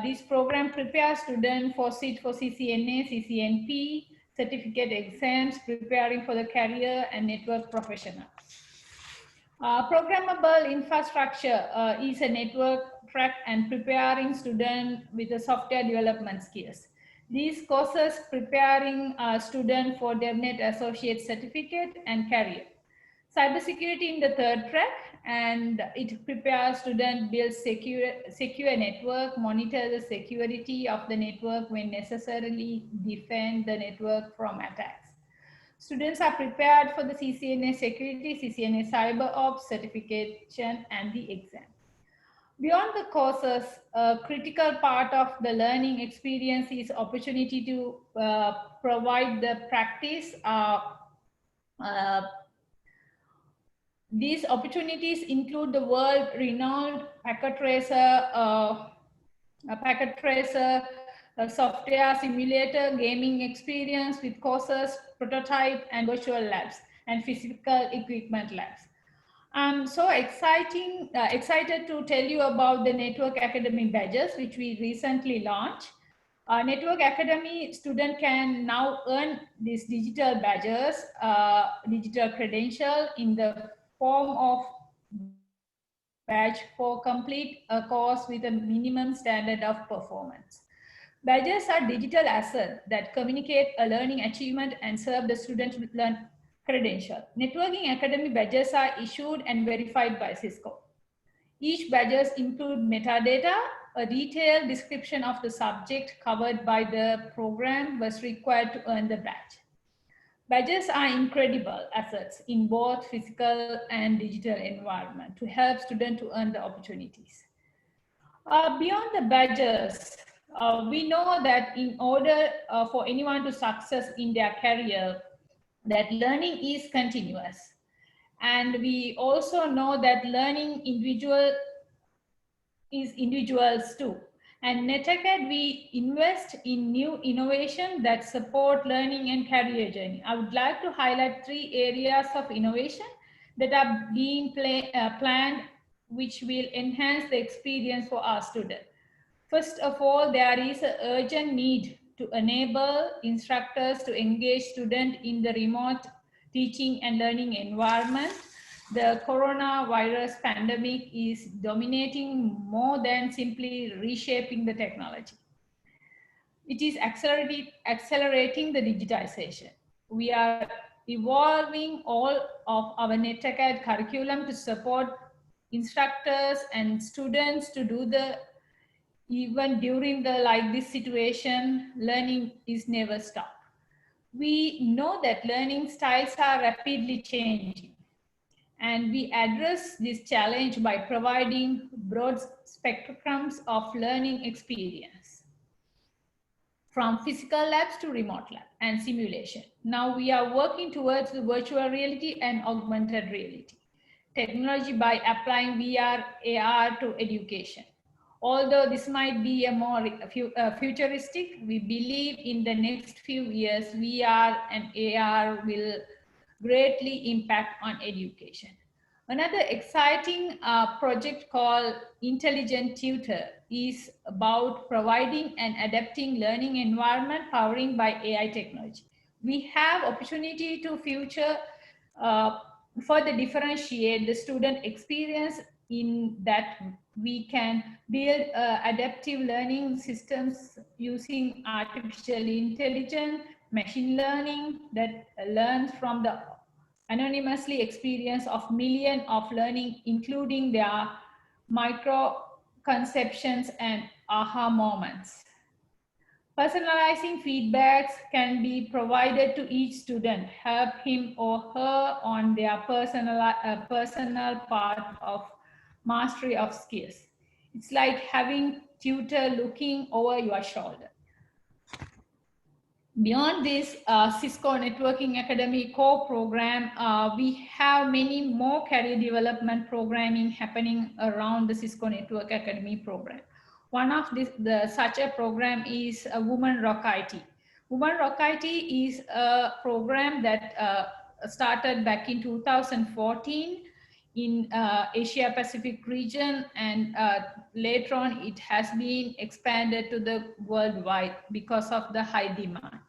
This program prepares students for CCNA, CCNP, certificate exams, preparing for the career and network professionals. Programmable infrastructure is a network track and preparing students with the software development skills. These courses preparing students for DevNet Associate Certificate and career. Cybersecurity in the third track, and it prepares students build secure network, monitor the security of the network when necessarily defend the network from attacks. Students are prepared for the CCNA security, CCNA cyber ops certification, and the exam. Beyond the courses, a critical part of the learning experience is opportunity to provide the practice. These opportunities include the world-renowned packet tracer, software simulator, gaming experience with courses, prototype, and virtual labs, and physical equipment labs. I'm so excited to tell you about the Network Academy badges, which we recently launched. Network Academy student can now earn these digital badges, digital credential in the form of badge for complete a course with a minimum standard of performance. Badges are digital assets that communicate a learning achievement and serve the student with learn credential. Networking Academy badges are issued and verified by Cisco. Each badges include metadata. A detailed description of the subject covered by the program was required to earn the badge. Badges are incredible assets in both physical and digital environment to help students to earn the opportunities. Beyond the badges, we know that in order for anyone to success in their career, that learning is continuous. And we also know that learning is individuals too. And NetAcad, we invest in new innovation that support learning and career journey. I would like to highlight 3 areas of innovation that are being planned, which will enhance the experience for our students. First of all, there is an urgent need to enable instructors to engage students in the remote teaching and learning environment, the coronavirus pandemic is dominating more than simply reshaping the technology. It is accelerating the digitization. We are evolving all of our NetAcad curriculum to support instructors and students to do the, even during the like this situation, learning is never stopped. We know that learning styles are rapidly changing, and we address this challenge by providing broad spectrums of learning experience, from physical labs to remote lab and simulation. Now we are working towards the virtual reality and augmented reality technology by applying VR, AR to education. Although this might be a more futuristic, we believe in the next few years, VR and AR will greatly impact on education. Another exciting project called Intelligent Tutor is about providing an adapting learning environment powering by AI technology. We have opportunity to further differentiate the student experience in that we can build adaptive learning systems using artificial intelligence, machine learning that learns from the anonymously experience of millions of learning, including their micro conceptions and aha moments. Personalizing feedbacks can be provided to each student, help him or her on their personal part of mastery of skills. It's like having tutor looking over your shoulder. Beyond this Cisco Networking Academy core program, we have many more career development programming happening around the Cisco Network Academy program. One of such a program is Women Rock IT. Women Rock IT is a program that started back in 2014 in Asia Pacific region, and later on it has been expanded to the worldwide because of the high demand.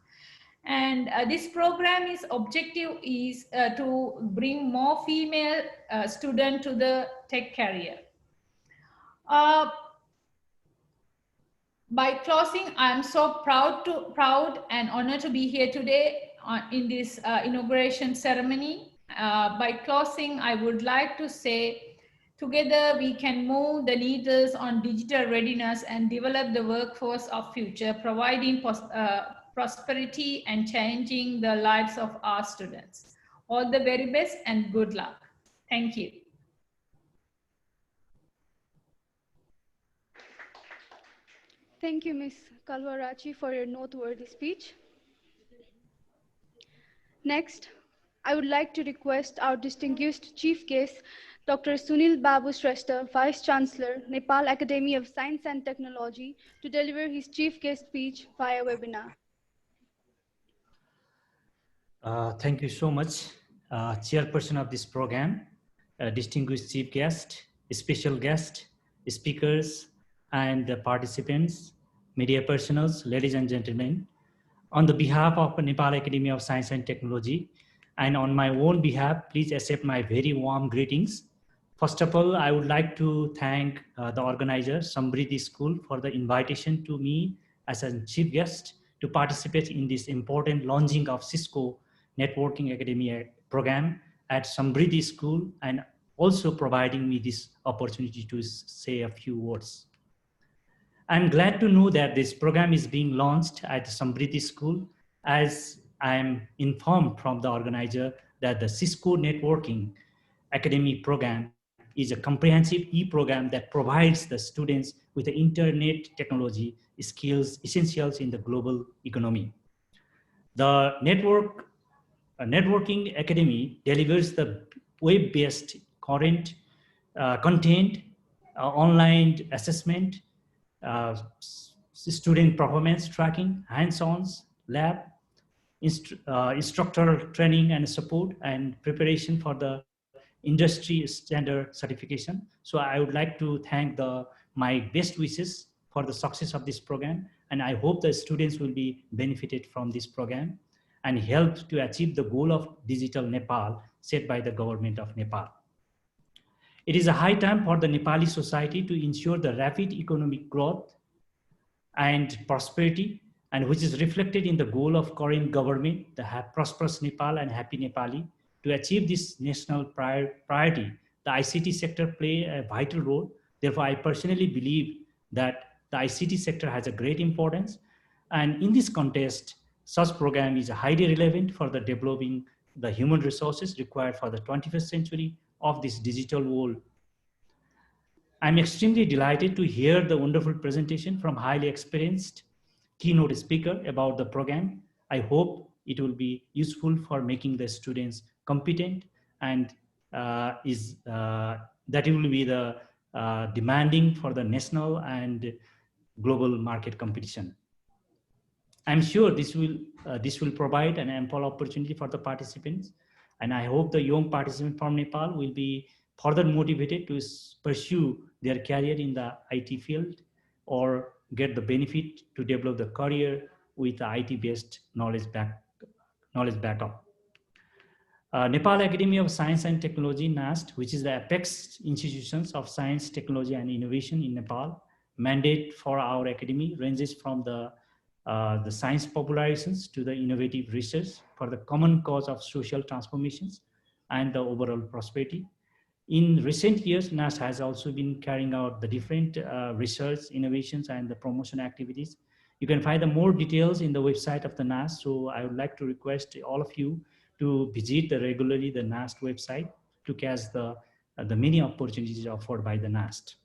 And this program's objective is to bring more female students to the tech career. By closing, I'm so proud and honored to be here today in this inauguration ceremony. By closing, I would like to say, together we can move the needles on digital readiness and develop the workforce of future, providing prosperity and changing the lives of our students. All the very best and good luck. Thank you. Thank you, Ms. Kalwarachi, for your noteworthy speech. Next, I would like to request our distinguished chief guest, Dr. Sunil Babu Shrestha, Vice Chancellor, Nepal Academy of Science and Technology, to deliver his chief guest speech via webinar. Thank you so much, Chairperson of this program, distinguished chief guest, special guest, speakers, and participants, media personals, ladies and gentlemen. On the behalf of Nepal Academy of Science and Technology, and on my own behalf, please accept my very warm greetings. First of all, I would like to thank the organizer, Samriddhi School, for the invitation to me as a chief guest to participate in this important launching of Cisco Networking Academy program at Samriddhi School, and also providing me this opportunity to say a few words. I'm glad to know that this program is being launched at Samriddhi School, as I am informed from the organizer that the Cisco Networking Academy program is a comprehensive e-program that provides the students with the internet technology skills essentials in the global economy. The Networking Academy delivers the web-based content, online assessment, student performance tracking, hands-ons, lab, instructor training and support, and preparation for the industry standard certification. So I would like to thank my best wishes for the success of this program, and I hope the students will be benefited from this program. and helped to achieve the goal of digital Nepal set by the government of Nepal. It is a high time for the Nepali society to ensure the rapid economic growth and prosperity, and which is reflected in the goal of current government, the prosperous Nepal and happy Nepali. To achieve this national priority, the ICT sector play a vital role. Therefore, I personally believe that the ICT sector has a great importance. And in this context, such program is highly relevant for the developing the human resources required for the 21st century of this digital world. I'm extremely delighted to hear the wonderful presentation from highly experienced keynote speaker about the program. I hope it will be useful for making the students competent and that it will be the demanding for the national and global market competition. I'm sure this will provide an ample opportunity for the participants, and I hope the young participants from Nepal will be further motivated to pursue their career in the IT field or get the benefit to develop the career with the IT-based knowledge backup. Nepal Academy of Science and Technology, NAST, which is the apex institutions of science, technology, and innovation in Nepal. Mandate for our academy ranges from the science popularizations to the innovative research for the common cause of social transformations and the overall prosperity. In recent years, NAST has also been carrying out the different research, innovations, and the promotion activities. You can find the more details in the website of the NAST. So I would like to request all of you to visit regularly the NAST website to catch the many opportunities offered by the NAST.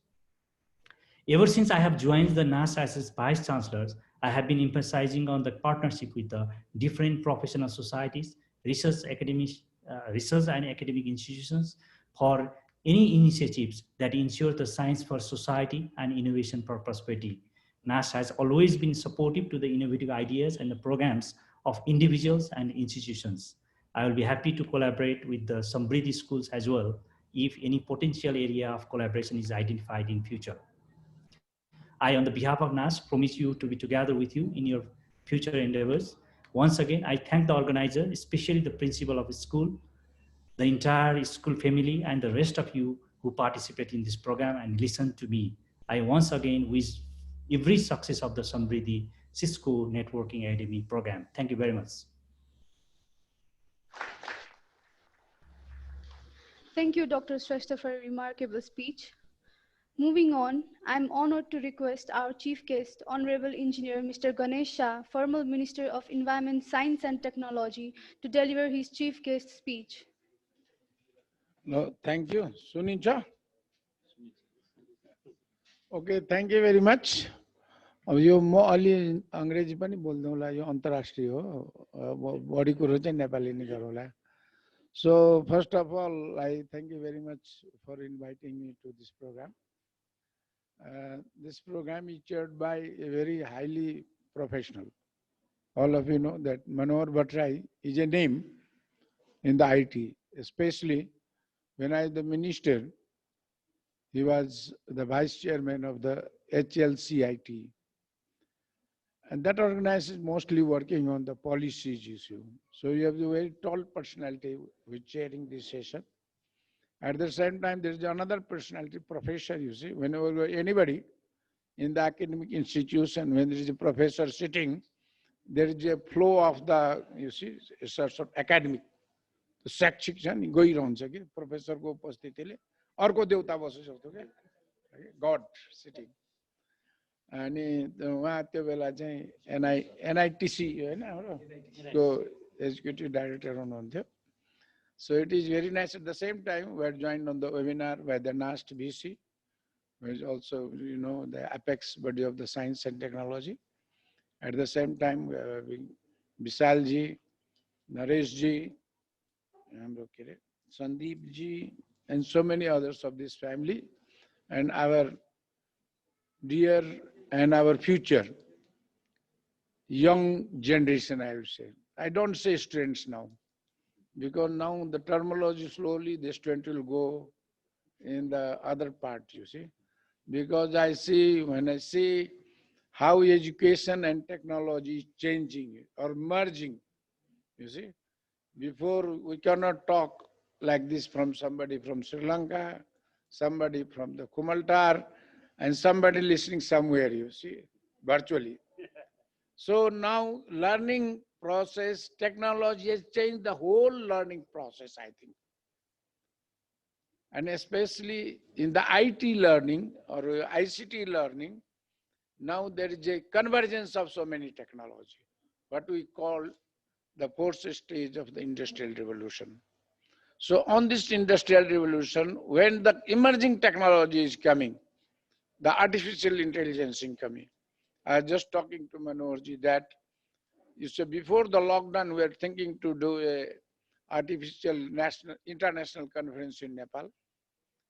Ever since I have joined the NAST as its Vice Chancellor, I have been emphasizing on the partnership with the different professional societies, research and academic institutions for any initiatives that ensure the science for society and innovation for prosperity. NAST has always been supportive to the innovative ideas and the programs of individuals and institutions. I will be happy to collaborate with the Samriddhi schools as well if any potential area of collaboration is identified in future. I, on the behalf of NAST, promise you to be together with you in your future endeavors. Once again, I thank the organizer, especially the principal of the school, the entire school family, and the rest of you who participate in this program and listen to me. I once again wish every success of the Samriddhi Cisco Networking Academy program. Thank you very much. Thank you, Dr. Shrestha, for a remarkable speech. Moving on, I'm honored to request our chief guest, Honorable Engineer Mr. Ganesh Shah, former Minister of Environment, Science and Technology, to deliver his chief guest speech. No, thank you. Sunita. Okay, thank you very much. अब यो म अलि अंग्रेजी पनि बोल्दौँला, यो अन्तर्राष्ट्रिय हो, बढी कुरो चाहिँ नेपाली नै गरौँला. So first of all, I thank you very much for inviting me to this program. This program is chaired by a very highly professional. All of you know that Manohar Bhattrai is a name in the IT, especially when I was the minister. He was the vice chairman of the HLCIT. And that organization is mostly working on the policies issue. So you have a very tall personality who is chairing this session. At the same time, there is another personality, professor, you see. Whenever anybody in the academic institution, when there is a professor sitting, there is a flow of the, you see, a sort of academic. शैक्षिक छ नि गइरहन्छ कि प्रोफेसरको उपस्थितिले अर्को देउता बस्नु सक्छ के God sitting अनि उहाँ त्यो बेला चाहिँ एनआईटीसी हैन हाम्रो को एक्जिक्युटिभ डाइरेक्टर हुनुहुन्थ्यो. So it is very nice. At the same time, we are joined on the webinar by the NAST VC, who is also, you know, the apex body of the science and technology. At the same time, we are having Vishal ji, Naresh ji, Sandeep ji, and so many others of this family, and our dear and our future young generation, I would say. I don't say students now, because now the terminology slowly the student will go in the other part, you see. Because I see, when I see how education and technology is changing or merging You see, before we cannot talk like this from somebody from Sri Lanka, somebody from the Kumaltar, and somebody listening somewhere, you see, virtually. So now learning process, technology has changed the whole learning process, I think. And especially in the IT learning or ICT learning, now there is a convergence of so many technology, what we call the fourth stage of the industrial revolution. So on this industrial revolution, when the emerging technology is coming, the artificial intelligence is coming. I was just talking to Manoharji that you say before the lockdown, we were thinking to do a artificial international conference in Nepal.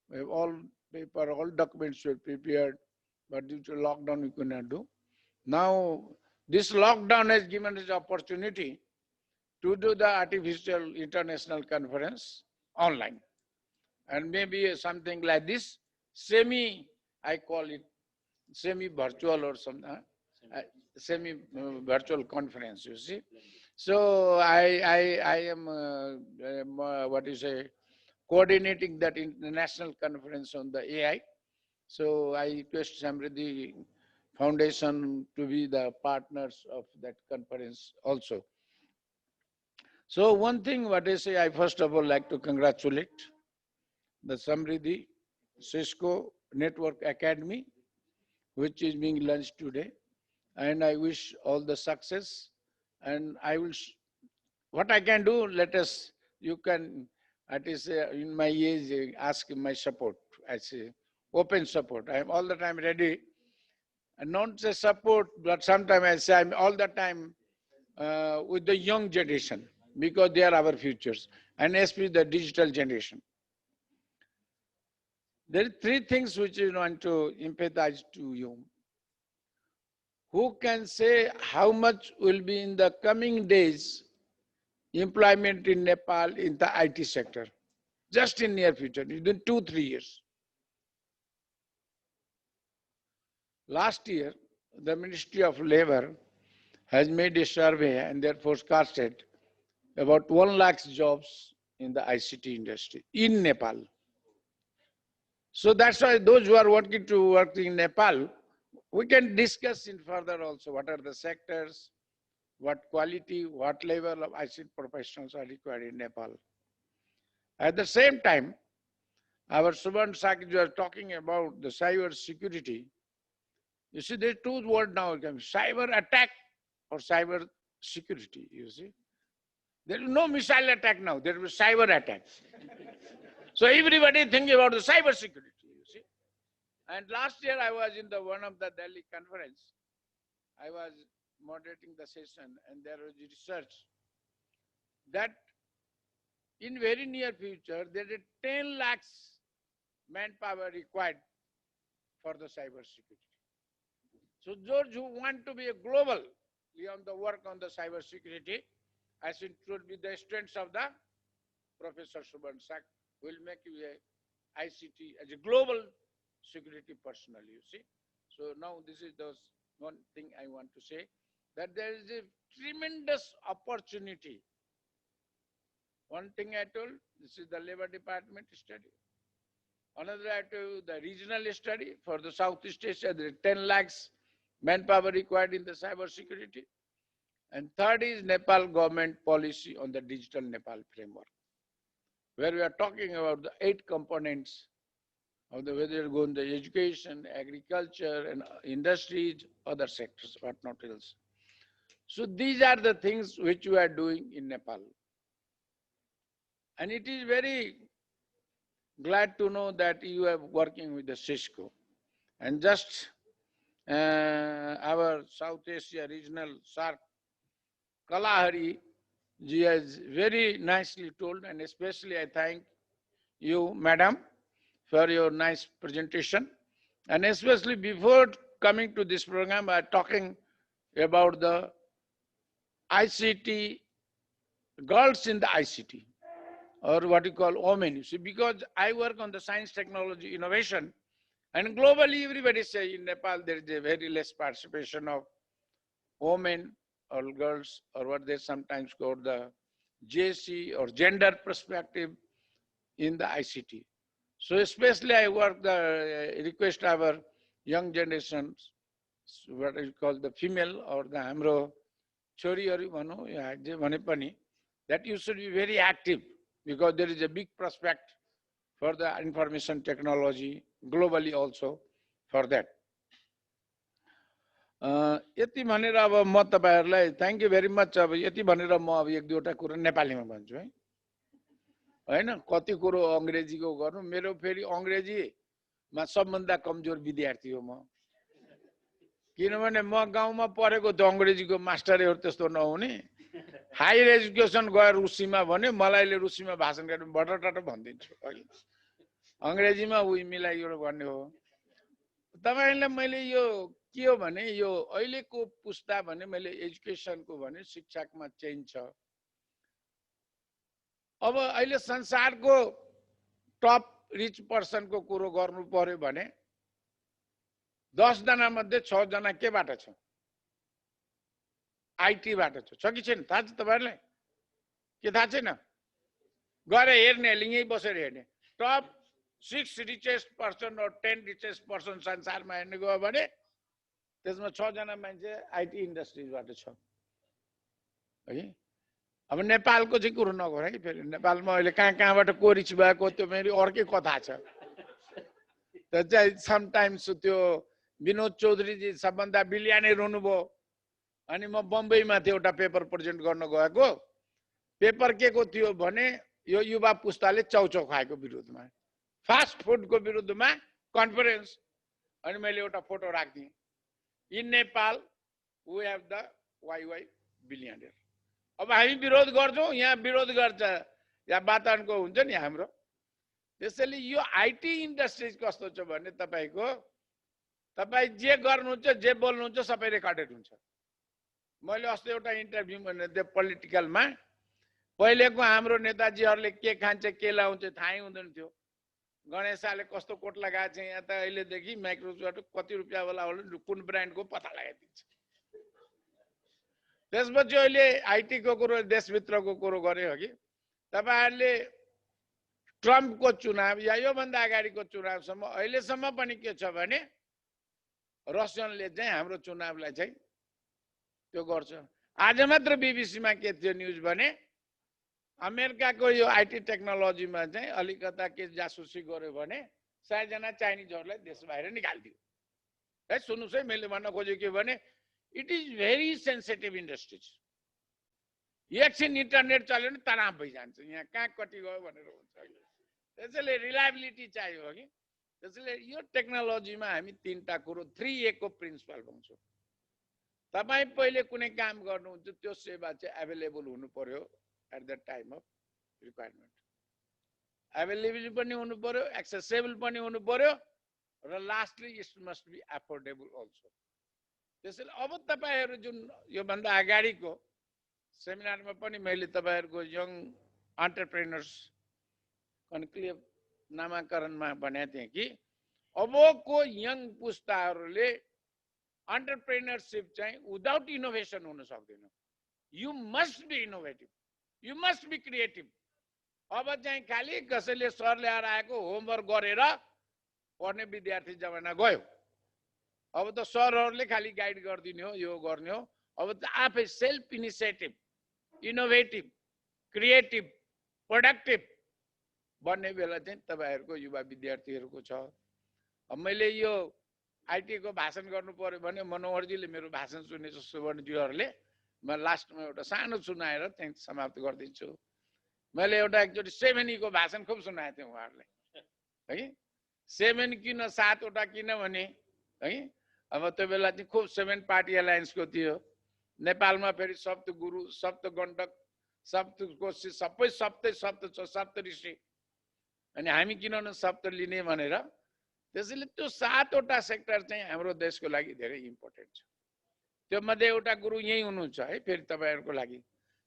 We have all paper, all documents were prepared, but due to lockdown, we could not do. Now, this lockdown has given us the opportunity to do the artificial international conference online. And maybe something like this, I call it semi-virtual or something, semi-virtual conference, you see. So I am, what you say, coordinating that international conference on the AI. So I request Samriddhi Foundation to be the partners of that conference also. So one thing what I say, I first of all like to congratulate the Samriddhi Cisco Network Academy, which is being launched today. And I wish all the success. And I will, what I can do, let us, you can, at least in my age, ask my support. I say, open support. I am all the time ready. And not say support, but sometimes I say I'm all the time with the young generation because they are our futures, and especially the digital generation. There are three things which I want to empathize to you. Who can say how much will be in the coming days employment in Nepal in the IT sector? Just in near future, within 2-3 years. Last year, the Ministry of Labor has made a survey and they forecasted about 1 lakh jobs in the ICT industry in Nepal. So that's why those who are working in Nepal, we can discuss in further also what are the sectors, what quality, what level of ICT professionals are required in Nepal. At the same time, our Subhan Sakji was talking about the cyber security. You see, there are two words now, cyber attack or cyber security, you see. There is no missile attack now, there is cyber attack. So everybody thinking about the cyber security, you see. And last year I was in one of the Delhi conference. I was moderating the session and there was research that in very near future, there is 10 lakhs manpower required for the cyber security. So those who want to be a global on the work on the cyber security, I think it should be the strengths of the Professor Subhan Sak will make you a ICT as a global security personnel, you see. So now this is the one thing I want to say, that there is a tremendous opportunity. One thing I told, this is the Labor Department study. Another I told, the regional study for the Southeast Asia, there are 10 lakhs manpower required in the cyber security. And third is Nepal government policy on the digital Nepal framework, where we are talking about the 8 components of the whether you go in the education, agriculture, and industries, other sectors, what not else. So these are the things which we are doing in Nepal. And it is very glad to know that you are working with the Cisco. And just our South Asia regional SARC, Kalahari ji has very nicely told, and especially I thank you, madam, for your nice presentation. And especially before coming to this program, I am talking about the ICT, girls in the ICT, or what you call women. You see, because I work on the science, technology, innovation, and globally everybody say in Nepal there is a very less participation of women all girls, or what they sometimes call the JC or gender perspective in the ICT. So especially I work request our young generations, what is called the female or the hamro choriहरू भनौँ या जे भने पनि, that you should be very active because there is a big prospect for the information technology globally also for that. यति भनेर अब म तपाईहरुलाई thank you very much. अब यति भनेर म अब एक दुईवटा कुरा नेपालीमा भन्छु है, हैन कति कुरो अंग्रेजीको गर्नु, मेरो फेरि अंग्रेजीमा सबभन्दा कमजोर विद्यार्थी हो म, किनभने म गाउँमा पढेको त अंग्रेजीको मास्टरहरु त्यस्तो नहुने, हायर एजुकेसन गएर रुसीमा भने मलाईले रुसीमा भाषण गर्नु बटटट भन्दिन्छु, अंग्रेजीमा उही मिलाइयो भन्ने हो। तपाईहरुलाई मैले यो के हो भने यो अहिलेको पुस्ता भने मैले एजुकेसनको भने शिक्षामा चेन्ज छ। अब अहिले संसारको टप रिच पर्सनको कुरो गर्नु पर्यो भने 10 जना मध्ये 6 जना केबाट छ? आईटी बाट छ कि छैन थाहा छ तपाईहरुलाई? के थाहा छैन? गएर हेर्ने, लिङै बसेर हेर्ने, टप 6 richest person or 10 richest person संसारमा हेर्ने गयो भने त्यसमा 6 जना मान्छे आईटी इन्डस्ट्रीबाट छ है। अब नेपालको चाहिँ कुरो नगर है, फेरि नेपालमा अहिले कहाँबाट को रिच भएको त्यो फेरि अर्कै कथा छ। त्यो चाहिँ समटाइम्स त्यो विनोद चौधरी जी सबभन्दा बिलियनर हुनुभयो, अनि म बम्बईमा थियो एउटा पेपर प्रेजेन्ट गर्न गएको, पेपर के को थियो भने यो युवा पुस्ताले चाउचाउ खाएको विरुद्धमा, फास्ट फूडको विरुद्धमा कन्फरेन्स, अनि मैले एउटा फोटो राख्दिएँ, in Nepal we have the YY billionaire. अब हामी विरोध गर्छौं, यहाँ विरोध गर्छ या वातावरणको हुन्छ नि हाम्रो। त्यसैले यो आईटी इन्डस्ट्री कस्तो छ भने तपाईको तपाई जे गर्नुहुन्छ जे बोल्नुहुन्छ सबै रेकर्डेड हुन्छ। मैले अस्ति एउटा इन्टरभ्यु भने त्यो पोलिटिकलमा पहिलेको हाम्रो नेताजीहरुले के खान्छ के लाउँछ थाहै हुँदैन थियो। गणेशले कस्तो कोट लगाएको छ यहाँ त अहिलेदेखि माइक्रोसफ्ट कति रुपैयाँ वाला हो कुन ब्रान्डको पत्ता लगाइदिन्छ। त्यसपछि अहिले आईटी को कुरो देशभित्रको कुरो गरे हो कि तपाईहरुले ट्रम्पको चुनाव या यो भन्दा अगाडिको चुनावसम्म अहिलेसम्म पनि के छ भने रसियनले चाहिँ हाम्रो चुनावलाई चाहिँ त्यो गर्छ। आज मात्र बीबीसीमा के थियो न्यूज भने अमेरिकाको यो आईटी टेक्नोलोजीमा चाहिँ अलिकता के जासुसी गर्यो भने 100 जना चाइनिजहरुलाई देश बाहिर निकाल्दियो। है सुन्नुस् है, मैले भन्न खोजेको के भने it is very sensitive industries. एकछिन इन्टरनेट चल्यो भने तनाव भइजान्छ, यहाँ कहाँ कति गयो भनेर हुन्छ। त्यसैले रिलायबिलिटी चाहियो कि, त्यसैले यो टेक्नोलोजीमा हामी तीनटा कुरो 3A को प्रिन्सिपल भन्छौँ। तपाई पहिले कुनै काम गर्नुहुन्छ त्यो सेवा चाहिँ अवेलेबल हुनु पर्यो at the time of requirement, available पनि हुनु पर्यो, एक्सेसिबल पनि हुनु पर्यो, र lastly it must be affordable also. त्यसैले अब तपाईहरु जुन यो भन्दा अगाडिको सेमिनारमा पनि मैले तपाईहरुको यङ एन्टरप्रेन्योर्स कन्क्लेभ नामाकरणमा भनेको थिएँ कि अबको यङ पुस्ताहरुले एन्टरप्रेन्योरशिप चाहिँ विदाउट इनोभेसन हुन सक्दैन। यु must be innovative, you must be creative. अब चाहिँ खाली कसैले सर ल्याएर आएको होमवर्क गरेर पढ्ने विद्यार्थी जमाना गयो। अब त सरहरुले खाली गाइड गरिदिने हो, यो गर्ने हो। अब त आफै self initiative, innovative, creative, productive बन्ने बेला चाहिँ तपाईहरुको युवा विद्यार्थीहरुको छ। अब मैले यो आईटी को भाषण गर्नु पर्यो भने मनोहरजीले मेरो भाषण सुने सुवर्णजीहरुले म लास्टमा एउटा सानो सुनाएर चाहिँ समाप्त गर्दिन्छु। मैले एउटा एकचोटि 7E को भाषण खुब सुनाएको थिएँ उहाँहरुलाई है। 7 किन 7 वटा किनभने है अब त्यो बेला चाहिँ खुब 7 पार्टी एलायन्सको थियो। नेपालमा फेरि सप्त गुरु, सप्त गण्डक, सप्त कोशी सबै सप्त ऋषि, अनि हामी किन न सप्त लिने भनेर। त्यसैले त्यो 7 वटा सेक्टर चाहिँ हाम्रो देशको लागि धेरै इम्पोर्टेन्ट छ। त्यो मध्ये एउटा गुरु यही हुनुहुन्छ है फेरि तपाईहरुको लागि।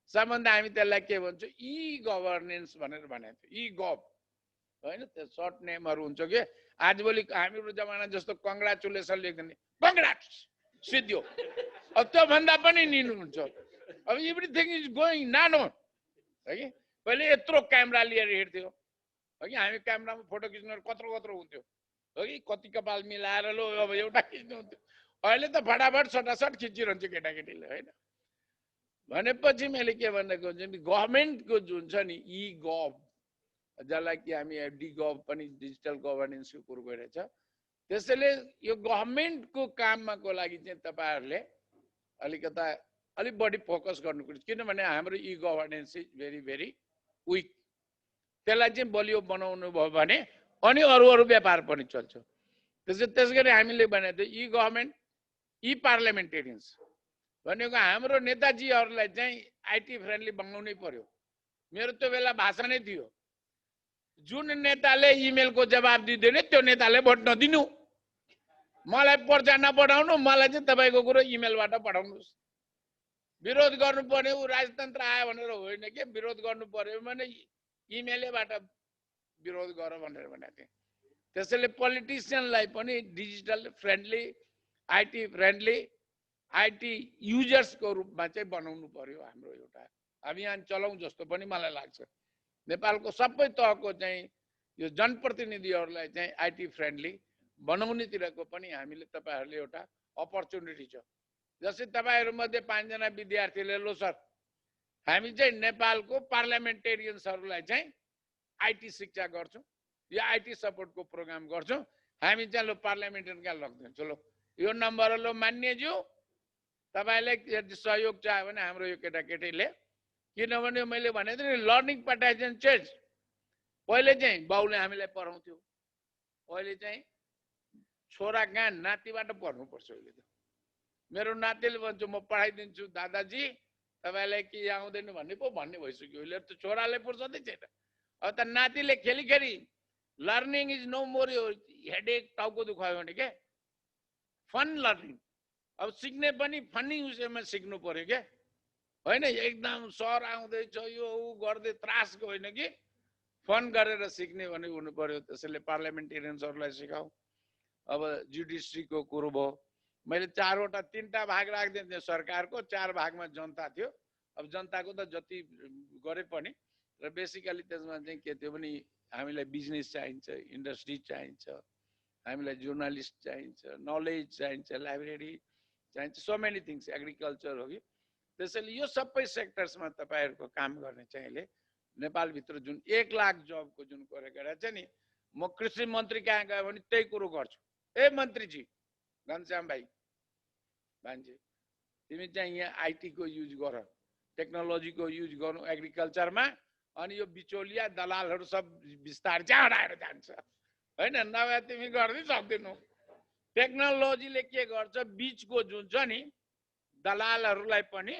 सबभन्दा हामी त्यसलाई के भन्छौँ ई गभर्नेन्स भनेर भनेको थियो, ई गभ हैन, त्यो सर्ट नेमहरु हुन्छ के। आजभोलि हाम्रो जमाना जस्तो कंग्रेचुलेसन लेख्दैन, कंग्रेट्स सिद्धियो अब त्योभन्दा पनि लिनुहुन्छ अब एभ्रिथिङ इज गोइङ नानो है कि पहिले यत्रो क्यामेरा लिएर हिँड्थ्यो है कि हामी क्यामेरामा फोटो खिच्नु कत्रो कत्रो हुन्थ्यो हो कि कति कपाल मिलाएर लो अब एउटा खिच्नु हुन्थ्यो अहिले त फटाफट सटासट खिचिरहन्छ केटाकेटीले होइन भनेपछि मैले के भनेको हुन्छ नि गभर्मेन्टको जुन छ नि ई गभ जसलाई कि हामी डी गभ पनि डिजिटल गभर्नेन्सको कुरो गरिरहेछ त्यसैले यो गभर्मेन्टको कामको लागि चाहिँ तपाईँहरूले अलिकता अलिक बढी फोकस गर्नुपर्छ किनभने हाम्रो e governance is very very weak त्यसलाई चाहिँ बलियो बनाउनु भयो भने अनि अरू अरू व्यापार पनि चल्छ त्यस गरी हामीले भनेको ई गभर्मेन्ट ई पार्लियामेन्टेरियन्स भनेको हाम्रो नेताजीहरूलाई चाहिँ आइटी फ्रेन्डली बनाउनै पर्यो मेरो त्यो बेला भाषा नै थियो जुन नेताले इमेलको जवाब दिँदैन त्यो नेताले भोट नदिनु मलाई पर्चा नपठाउनु मलाई चाहिँ तपाईँको कुरो इमेलबाट पठाउनुहोस् विरोध गर्नु पर्ने ऊ राजतन्त्र आयो भनेर होइन के विरोध गर्नु पर्यो भने इमेलबाट विरोध गर भनेर भनेको थिएँ त्यसैले पोलिटिसियनलाई पनि digital friendly IT friendly IT युजर्सको रूपमा चाहिँ बनाउनु पर्यो हाम्रो एउटा अभियान चलाउँ जस्तो पनि मलाई लाग्छ नेपालको सबै तहको चाहिँ यो जनप्रतिनिधिहरूलाई चाहिँ आइटी फ्रेन्डली बनाउनेतिरको पनि हामीले तपाईँहरूले एउटा अपर्च्युनिटी छ जस्तै तपाईँहरूमध्ये 5 जना विद्यार्थीले लो सर हामी चाहिँ नेपालको पार्लियामेन्टेरियन्सहरूलाई चाहिँ आइटी शिक्षा गर्छौँ यो आइटी सपोर्टको प्रोग्राम गर्छौँ हामी चाहिँ लो पार्लियामेन्टेरियन कहाँ लगिदिन्छौँ लो यो नम्बर लो मान्यज्यू तपाईँले यदि सहयोग चाह्यो भने हाम्रो यो केटाकेटीले किनभने मैले भनेको थिएँ नि लर्निङ प्याटर्न चेन्ज पहिले चाहिँ बाउले हामीलाई पढाउँथ्यो अहिले चाहिँ छोरा कहाँ नातिबाट पढ्नुपर्छ अहिले त मेरो नातिले भन्छ म पढाइदिन्छु दादाजी तपाईँलाई के आउँदैन भन्ने पो भन्ने भइसक्यो अहिले त छोराले फुर्सदै छैन अब त नातिले खेलिखेरी लर्निङ इज नो मोर यो हेडेक टाउको दुखायो भने के फन लर्निङ अब सिक्ने पनि फन्नी विषयमा सिक्नु पर्यो क्या होइन एकदम सर आउँदैछ यो ऊ गर्दै त्रासको होइन कि फन गरेर सिक्ने भने हुनु पर्यो त्यसैले पार्लियामेन्टेरियन्सहरूलाई सिकाऊ अब जुडिसियरीको कुरो भयो मैले 3टा भाग राखिदिएको थिएँ सरकारको 4 भागमा जनता थियो अब जनताको त जति गरे पनि र बेसिकली त्यसमा चाहिँ के थियो भने हामीलाई बिजनेस चाहिन्छ इन्डस्ट्री चाहिन्छ हामीलाई जर्नलिस्ट चाहिन्छ नलेज चाहिन्छ लाइब्रेरी चाहिन्छ सो मेनी थिङ्स एग्रिकल्चर हो कि त्यसैले यो सबै सेक्टर्समा तपाईँहरूको काम गर्ने चाहिँ अहिले नेपालभित्र जुन 1 लाख जबको जुन गरेको छ नि म कृषि मन्त्री कहाँ गयो भने त्यही कुरो गर्छु ए मन्त्रीजी घनश्याम भाइ भान्जे तिमी चाहिँ यहाँ आइटीको युज गर टेक्नोलोजीको युज गर्नु एग्रिकल्चरमा अनि यो बिचौलिया दलालहरू सब बिस्तारै चाहिँ हटाएर जान्छ होइन नभए तिमी गर्दै सक्दैनौ टेक्नोलोजीले के गर्छ बीचको जुन छ नि दलालहरूलाई पनि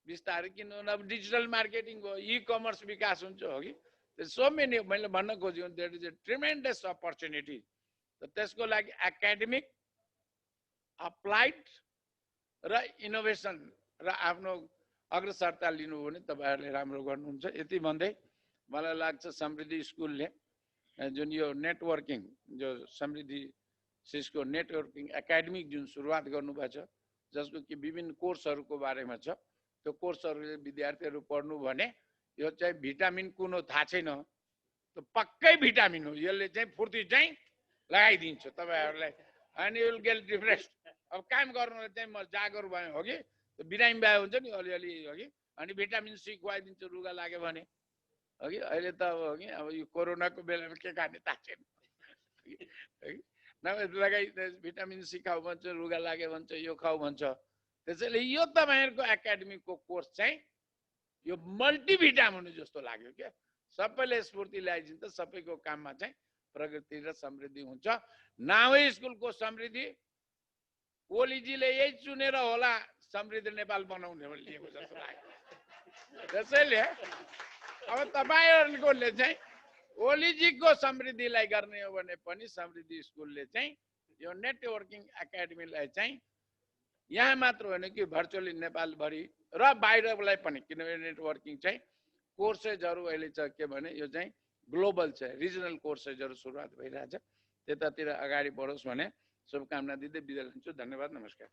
बिस्तारै किनभने अब डिजिटल मार्केटिङ भयो ई कमर्स विकास हुन्छ हो कि सो मेनी मैले भन्न खोजेको there is a tremendous opportunity त्यसको लागि एकाडेमिक अप्लाइड र इनोभेसन र आफ्नो अग्रसरता लिनु भने तपाईँहरूले राम्रो गर्नुहुन्छ यति भन्दै मलाई लाग्छ समृद्धि स्कुलले जुन यो नेटवर्किङ जो समृद्धि सिस्को नेटवर्किङ एकाडेमिक जुन सुरुवात गर्नुभएको छ जसको कि विभिन्न कोर्सहरूको बारेमा छ त्यो कोर्सहरूले विद्यार्थीहरू पढ्नु भने यो चाहिँ भिटामिन कुन हो थाहा छैन त्यो पक्कै भिटामिन हो यसले चाहिँ फुर्ती चाहिँ लगाइदिन्छ तपाईँहरूलाई अनि विल गेट रिफ्रेस्ड अब काम गर्नु चाहिँ म जागर भयो हो कि बिरामी भयो हुन्छ नि अलिअलि हो कि अनि भिटामिन सी खुवाइदिन्छ रुगा लाग्यो भने हो कि अहिले त हो कि अब यो कोरोनाको बेलामा के खाने थाहा छैन नभए लगाइ भिटामिन सी खाऊ भन्छ रुगा लाग्यो भन्छ यो खाऊ भन्छ त्यसैले यो तपाईँहरूको एकाडेमीको कोर्स चाहिँ यो मल्टिभिटामिन जस्तो लाग्यो क्या सबैले स्फूर्ति ल्याइदिन्छ सबैको काममा चाहिँ प्रगति र समृद्धि हुन्छ नावै स्कुलको समृद्धि ओलीजीले यही चुनेर होला समृद्धि नेपाल बनाउने लिएको जस्तो लाग्यो त्यसैले अब तपाईँहरूले चाहिँ ओलीजीको समृद्धिलाई गर्ने हो भने पनि समृद्धि स्कुलले चाहिँ यो नेटवर्किङ एकाडेमीलाई चाहिँ यहाँ मात्र होइन कि भर्चुअली नेपालभरि र बाहिरलाई पनि किनभने नेटवर्किङ चाहिँ कोर्सेजहरू अहिले छ के भने यो चाहिँ ग्लोबल छ रिजनल कोर्सेजहरू सुरुवात भइरहेछ त्यतातिर अगाडि बढोस् भने शुभकामना दिँदै बिदा लिन्छु। धन्यवाद, नमस्कार।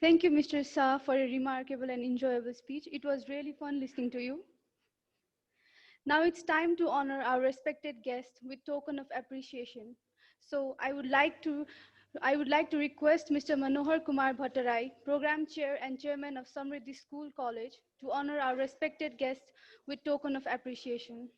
Thank you, Mr. Shah, for a remarkable and enjoyable speech. It was really fun listening to you. Now it's time to honor our respected guest with token of appreciation. So I would like to request Mr. Manohar Kumar Bhattarai, Program Chair and Chairman of Samriddhi School College, to honor our respected guest with token of appreciation.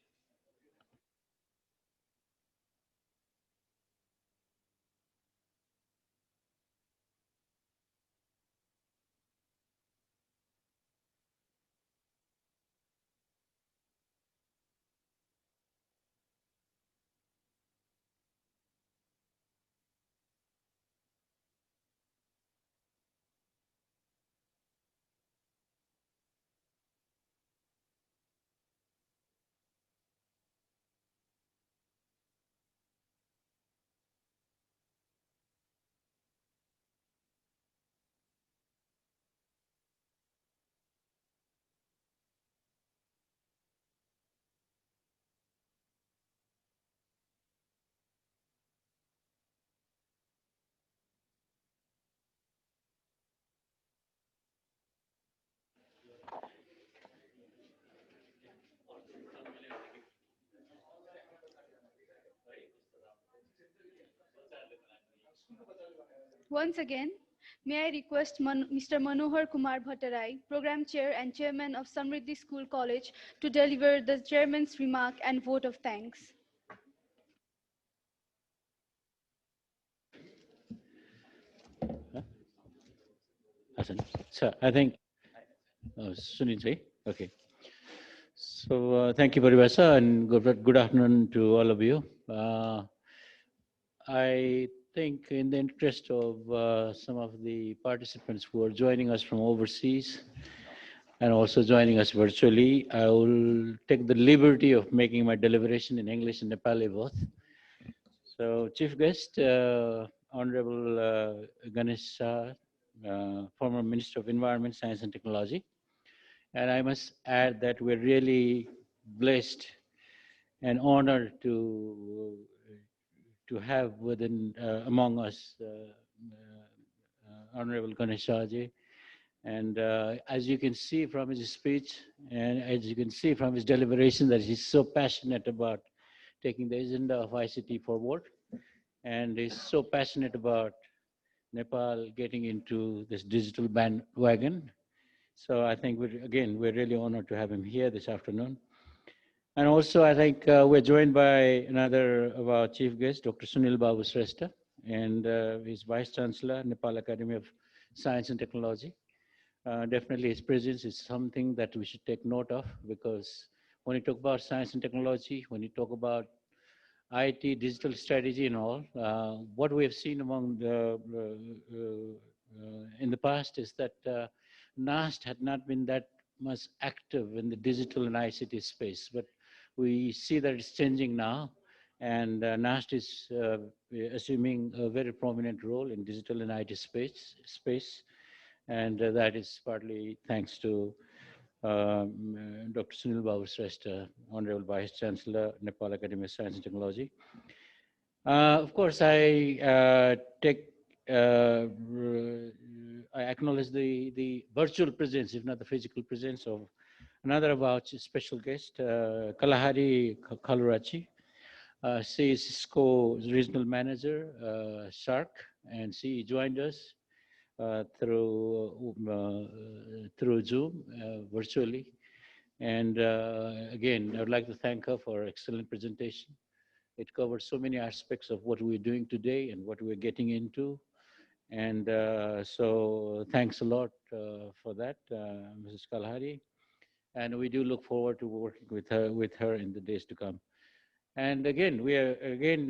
Once again, may I request Mr. Manohar Kumar Bhattarai, Program Chair and Chairman of Samriddhi School College, to deliver the Chairman's remark and vote of thanks. So I think, Sunil, okay. So thank you very much, sir, and good afternoon to all of you. I think in the interest of some of the participants who are joining us from overseas and also joining us virtually, I will take the liberty of making my deliberation in English and Nepali both. So chief guest, Honorable Ganesh Shah, former Minister of Environment, Science and Technology. And I must add that we're really blessed and honored to have within among us Honorable Ganesh Shahji. And as you can see from his speech, and as you can see from his deliberation, that he's so passionate about taking the agenda of ICT forward, and he's so passionate about Nepal getting into this digital bandwagon. So I think we're really honored to have him here this afternoon. And also, I think we're joined by another of our chief guests, Dr. Sunil Babu Srestha, and he's Vice Chancellor, Nepal Academy of Science and Technology. Definitely his presence is something that we should take note of, because when you talk about science and technology, when you talk about IT, digital strategy and all, what we have seen among in the past is that NAST had not been that much active in the digital and ICT space, but we see that it's changing now, and NAST is assuming a very prominent role in digital and IT space, and that is partly thanks to Dr. Sunil Babu Srestha, Honorable Vice Chancellor, Nepal Academy of Science and Technology. Of course, I acknowledge the virtual presence, if not the physical presence, of another of our special guest, Kalahari Kalurachi. She is Cisco's regional manager, SARC, and she joined us through Zoom virtually. And again, I would like to thank her for her excellent presentation. It covered so many aspects of what we're doing today and what we're getting into. And so thanks a lot for that, Mrs. Kalhari. And we do look forward to working with her in the days to come. And again,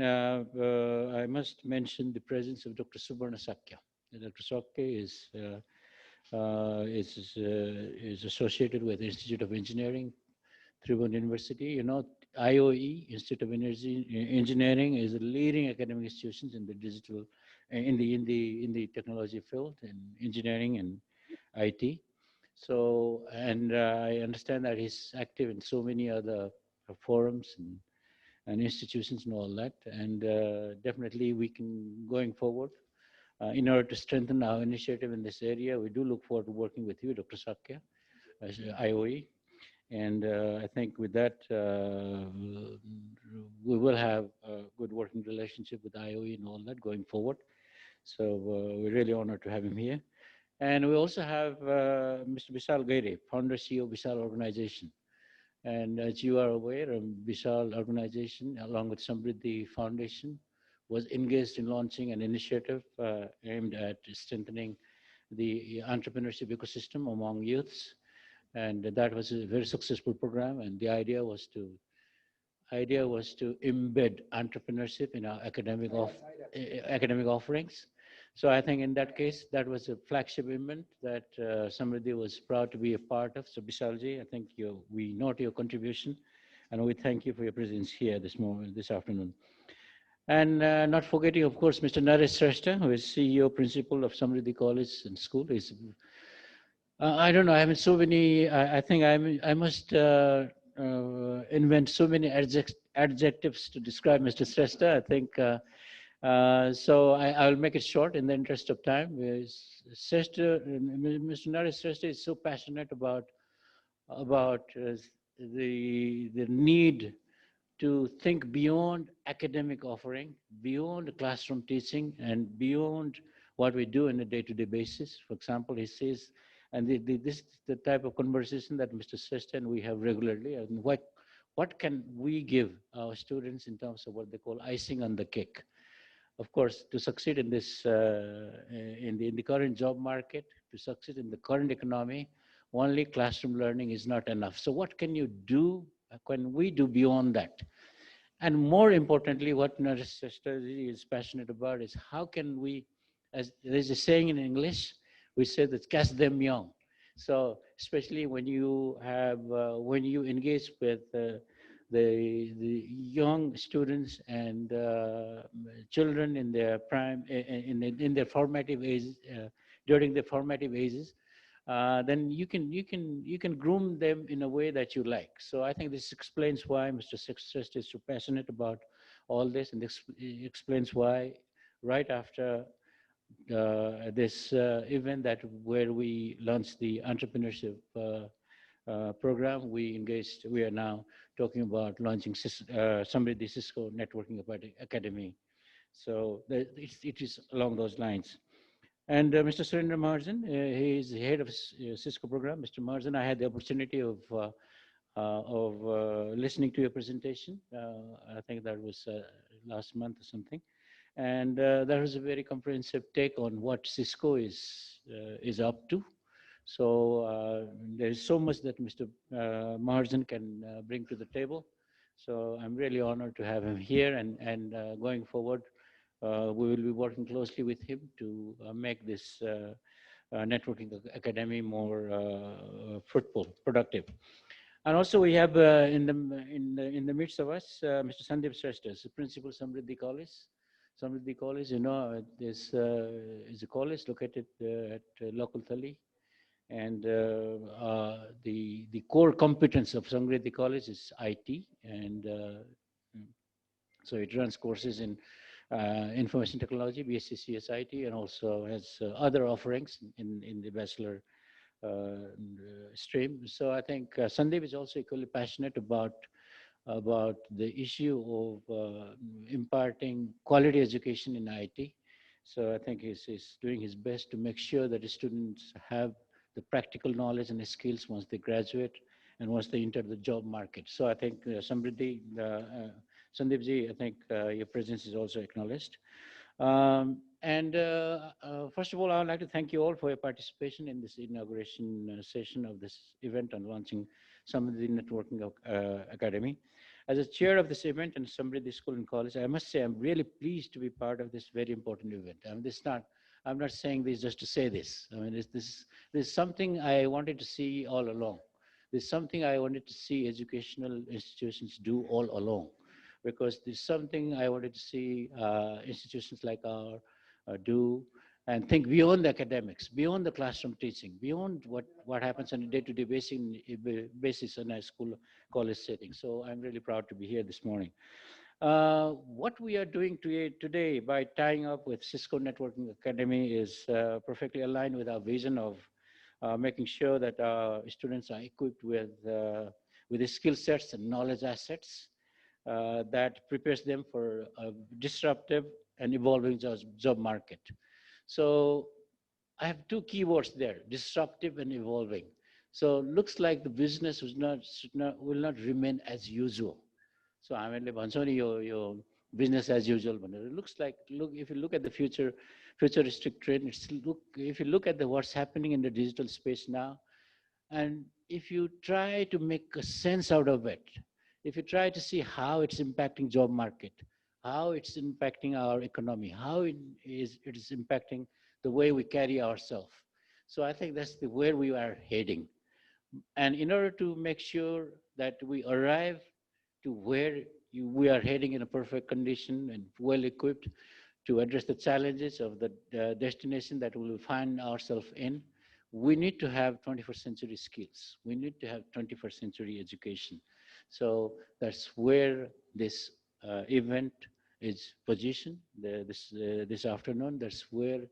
I must mention the presence of Dr. Subarna Sakya. Dr. Sakya is associated with the Institute of Engineering, Tribhuvan University. You know, IOE, Institute of Engineering, is a leading academic institutions in the digital, in the technology field, in engineering and IT. So, and I understand that he's active in so many other forums and institutions and all that. And definitely we can, going forward, in order to strengthen our initiative in this area, we do look forward to working with you, Dr. Sakya, as IOE. And I think with that, we will have a good working relationship with IOE and all that going forward. So we're really honored to have him here. And we also have Mr. Vishal Gaire, founder CEO of Vishal Organization. And as you are aware, Vishal Organization, along with Samriddhi Foundation, was engaged in launching an initiative aimed at strengthening the entrepreneurship ecosystem among youths. And that was a very successful program. And the idea was to embed entrepreneurship in our academic offerings. So I think in that case, that was a flagship event that Samriddhi was proud to be a part of. So Bishalji, I think we note your contribution, and we thank you for your presence here this afternoon. And not forgetting, of course, Mr. Naresh Shrestha, who is CEO, Principal of Samriddhi College and School. I don't know, I have so many, I think I must invent so many adjectives to describe Mr. Shrestha. I think, so I'll make it short in the interest of time. Shrestha, Mr. Naresh Shrestha is so passionate about the need to think beyond academic offering, beyond classroom teaching, and beyond what we do on a day-to-day basis. For example, he says, and this is the type of conversation that Mr. Shrestha and we have regularly, and what can we give our students in terms of what they call icing on the cake? Of course, to succeed in this, in the current job market, to succeed in the current economy, only classroom learning is not enough. So what can you do, can we do beyond that? And more importantly, what Naresh Shrestha is passionate about is how can we, as there's a saying in English, we say that catch them young. So especially when you have, when you engage with the young students and children in their prime, in their formative ages, during their formative ages, then you can groom them in a way that you like. So I think this explains why Mr. Shrestha is so passionate about all this, and this explains why right after this event where we launched the entrepreneurship program, we are now talking about launching Samriddhi Cisco Networking Academy. So it is along those lines. And Mr. Surendra Mahajan, he is the head of Cisco program. Mr. Mahajan, I had the opportunity of listening to your presentation. I think that was last month or something. And that was a very comprehensive take on what Cisco is up to. So there is so much that Mr. Mahajan can bring to the table. So I'm really honored to have him here, and going forward, we will be working closely with him to make this networking academy more fruitful, productive. And also we have in the midst of us, Mr. Sandeep Shrestha, the principal Samriddhi College. Samriddhi College, you know, is a college located at local Thali. And the core competence of Samriddhi College is IT, and so it runs courses in information technology, BSc CSIT, and also has other offerings in the bachelor stream. So I think Sandeep is also equally passionate about the issue of imparting quality education in IT. So I think he's doing his best to make sure that the students have the practical knowledge and the skills once they graduate and once they enter the job market. So I think Samriddhi, Sandeepji, I think your presence is also acknowledged. First of all, I would like to thank you all for your participation in this inauguration session of this event on launching Samriddhi Networking Academy. As a chair of this event and Samriddhi School and College, I must say I'm really pleased to be part of this very important event. I mean, I'm not saying this just to say this. I mean, this is something I wanted to see all along. This is something I wanted to see educational institutions do all along, because there's something I wanted to see institutions like our do, and think beyond the academics, beyond the classroom teaching, beyond what happens on a day-to-day basis in a school, college setting. So I'm really proud to be here this morning. What we are doing today by tying up with Cisco Networking Academy is perfectly aligned with our vision of making sure that our students are equipped with the skill sets and knowledge assets that prepares them for a disruptive and evolving job market. So I have two keywords there: disruptive and evolving. So looks like the business will not remain as usual. So हामीले भन्छौँ नि यो business as usual भनेर. It looks like, if you look at the futuristic trend, if you look at what's happening in the digital space now, and if you try to make a sense out of it, if you try to see how it's impacting job market, how it's impacting our economy, how it is impacting the way we carry ourselves. So I think that's where we are heading. And in order to make sure that we arrive to where we are heading in a perfect condition and well equipped to address the challenges of the destination that we will find ourselves in, we need to have 21st century skills. We need to have 21st century education. So that's where this event is positioned this afternoon. That's where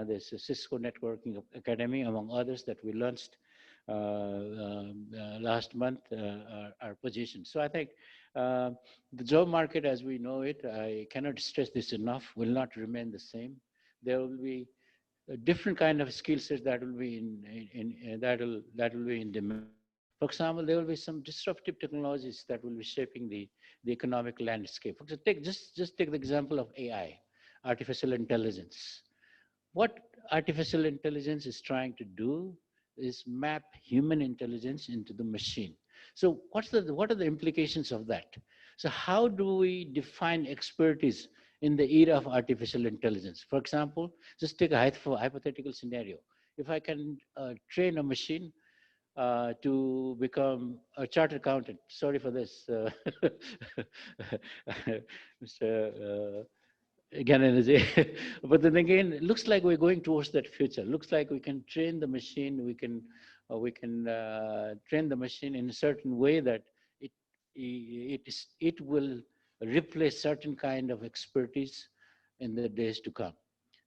this Cisco Networking Academy, among others, that we launched last month are positioned. So I think the job market as we know it, I cannot stress this enough, will not remain the same. There will be a different kind of skill sets that will be in demand. For example, there will be some disruptive technologies that will be shaping the economic landscape. Just take the example of AI, artificial intelligence. What artificial intelligence is trying to do is map human intelligence into the machine. So what are the implications of that? So how do we define expertise in the era of artificial intelligence? For example, just take a hypothetical scenario. If I can train a machine to become a chartered accountant, sorry for this, Mr. Again, energy. But then again, it looks like we're going towards that future. Looks like we can train the machine. We can train the machine in a certain way that it will replace certain kind of expertise in the days to come.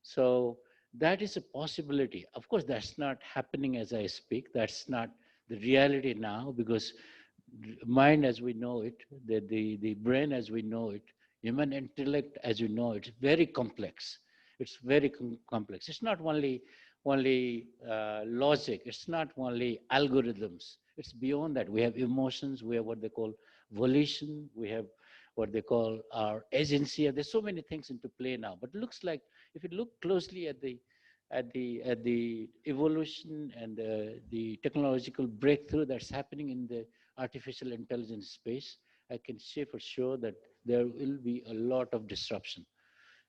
So that is a possibility. Of course, that's not happening as I speak. That's not the reality now, because mind as we know it, the brain as we know it, human intellect as you know, it's very complex. It's very complex. It's not only logic. It's not only algorithms. It's beyond that. We have emotions. We have what they call volition. We have what they call our agency. There's so many things into play now. But it looks like if you look closely at the evolution and the technological breakthrough that's happening in the artificial intelligence space, I can say for sure that there will be a lot of disruption.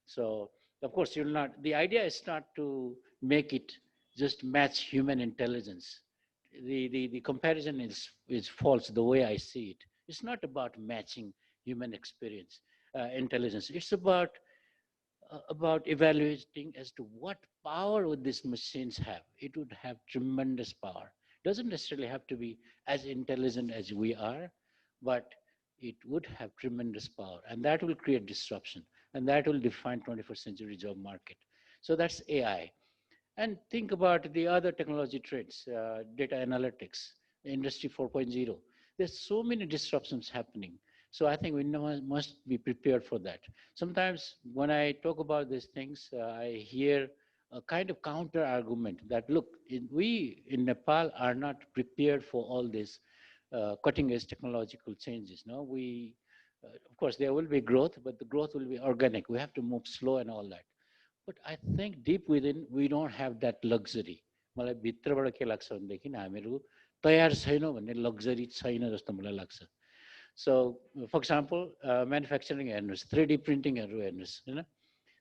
So of course the idea is not to make it just match human intelligence. The comparison is false the way I see it. It's not about matching human intelligence. It's about evaluating as to what power would these machines have. It would have tremendous power. Doesn't necessarily have to be as intelligent as we are, but it would have tremendous power, and that will create disruption, and that will define 21st century job market. So that's AI. And think about the other technology trends, data analytics, industry 4.0. There's so many disruptions happening. So I think we must be prepared for that. Sometimes when I talk about these things, I hear a kind of counter argument that, look, we in Nepal are not prepared for all this cutting edge technological changes. No, of course, there will be growth, but the growth will be organic. We have to move slow and all that. But I think deep within, we don't have that luxury. मलाई भित्रबाट के लाग्छ भनेदेखि हामीहरू तयार छैनौँ भन्ने luxury छैन जस्तो मलाई लाग्छ. So, for example, manufacturing हेर्नुहोस्, 3D printingहरू हेर्नुहोस् हैन.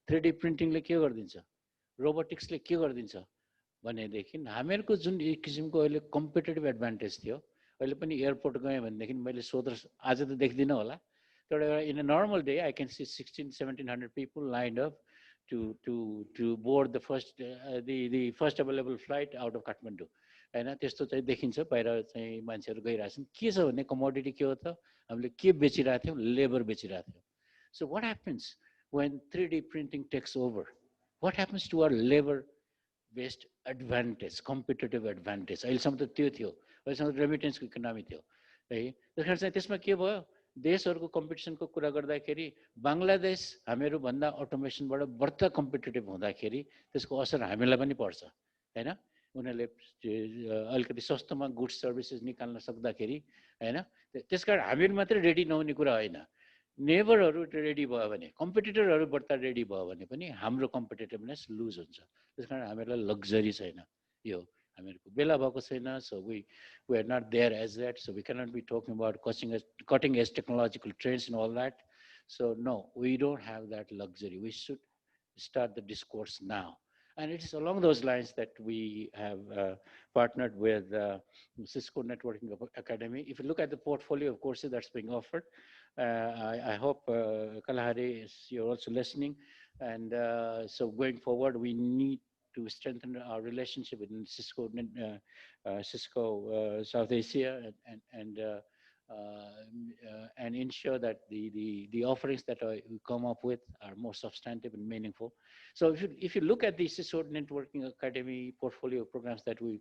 3D printingले के गरिदिन्छ, रोबोटिक्सले के गरिदिन्छ भनेदेखि हामीहरूको जुन एक किसिमको अहिले कम्पिटेटिभ एडभान्टेज थियो, अहिले पनि एयरपोर्ट गएँ भनेदेखि मैले सोध्र आज त देख्दिनँ होला, तर in a normal day I can see 1600-1700 people lined up to board the first available flight out of Kathmandu. होइन त्यस्तो चाहिँ देखिन्छ बाहिर चाहिँ मान्छेहरू गइरहेछन् के छ भने कमोडिटी के हो त हामीले के बेचिरहेको थियौँ लेबर बेचिरहेको थियौँ so what happens when 3D printing takes over what happens to our labor based advantage competitive advantage अहिलेसम्म त त्यो थियो अहिलेसम्म रेमिटेन्सको इकोनोमी थियो है त्यस कारण चाहिँ त्यसमा के भयो देशहरूको कम्पिटिसनको कुरा गर्दाखेरि बङ्गलादेश हामीहरूभन्दा अटोमेसनबाट बढ्ता कम्पिटेटिभ हुँदाखेरि त्यसको असर हामीलाई पनि पर्छ होइन उनीहरूले अलिकति सस्तोमा गुड्स सर्भिसेस निकाल्न सक्दाखेरि होइन त्यसकारण हामीहरू मात्रै रेडी नहुने कुरा होइन नेबरहरू रेडी भयो भने कम्पिटिटरहरू बढ्ता रेडी भयो भने पनि हाम्रो कम्पिटेटिभनेस लुज हुन्छ त्यस कारण हामीहरूलाई लग्जरी छैन यो हामीहरूको बेला भएको छैन सो we are not there as that so we cannot be talking about cutting edge technological trends and all that so no we don't have that luxury we should start the discourse now and it is along those lines that we have partnered with Cisco Networking Academy. If you look at the portfolio of courses that's being offered, I hope Kalahari you're also listening. And so going forward, we need to strengthen our relationship with Cisco South Asia and ensure that the offerings that we come up with are more substantive and meaningful. So if you look at the Cisco Networking Academy portfolio programs that we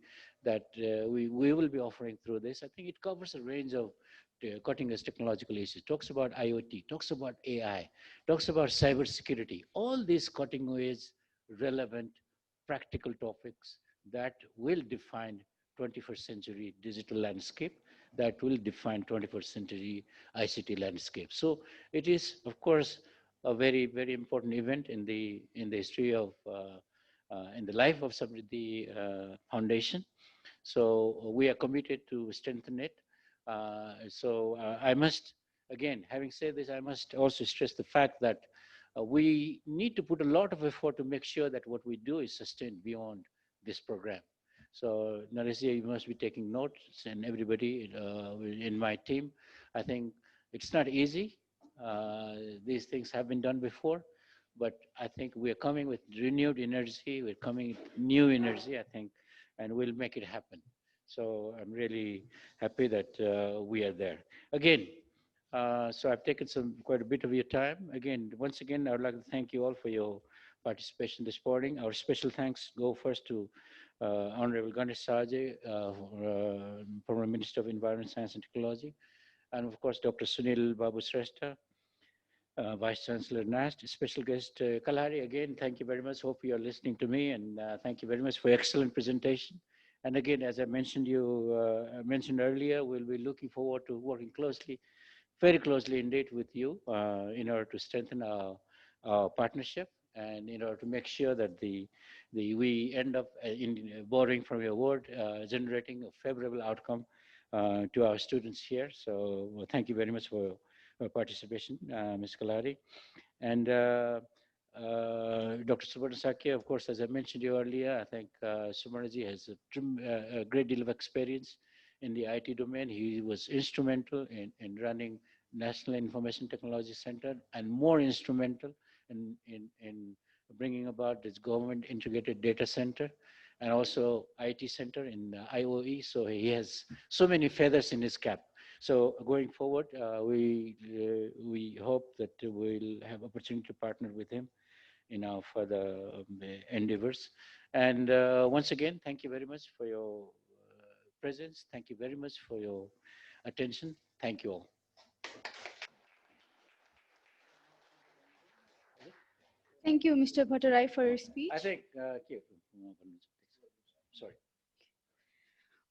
will be offering through this, I think it covers a range of cutting edge technological issues. Talks about IoT, talks about AI, talks about cybersecurity. All these cutting edge, relevant, practical topics that will define 21st century digital landscape, that will define 21st century ICT landscape. So it is, of course, a very, very important event in the history of, in the life of Samriddhi Foundation. So we are committed to strengthen it. I must, again, having said this, I must also stress the fact that we need to put a lot of effort to make sure that what we do is sustained beyond this program. So Naresia, you must be taking notes, and everybody in my team. I think it's not easy. These things have been done before, but I think we are coming with renewed energy. We're coming with new energy, I think, and we'll make it happen. So I'm really happy that we are there. Again, so I've taken quite a bit of your time. Again, once again, I would like to thank you all for your participation this morning. Our special thanks go first to Honorable Ganesh Saje, former Minister of Environment, Science and Technology, and of course, Dr. Sunil Babu Srestha, Vice Chancellor NAST, special guest Kalahari. Again, thank you very much. Hope you are listening to me, and thank you very much for excellent presentation. And again, as I mentioned mentioned earlier, we'll be looking forward to working very closely indeed with you in order to strengthen our partnership and in order to make sure that we end up in borrowing from your word, generating a favorable outcome to our students here. So well, thank you very much for your participation, Ms. Kalari. And Dr. Subarna Sakya, of course, as I mentioned you earlier, I think Subarnaji has a great deal of experience in the IT domain. He was instrumental in running National Information Technology Center and more instrumental in bringing about this government integrated data center and also IT center in IOE. So he has so many feathers in his cap. So going forward, we hope that we'll have opportunity to partner with him in our further endeavors. And once again, thank you very much for your presence. Thank you very much for your attention. Thank you all. Thank you, Mr. Bhattarai, for your speech. I think, sorry.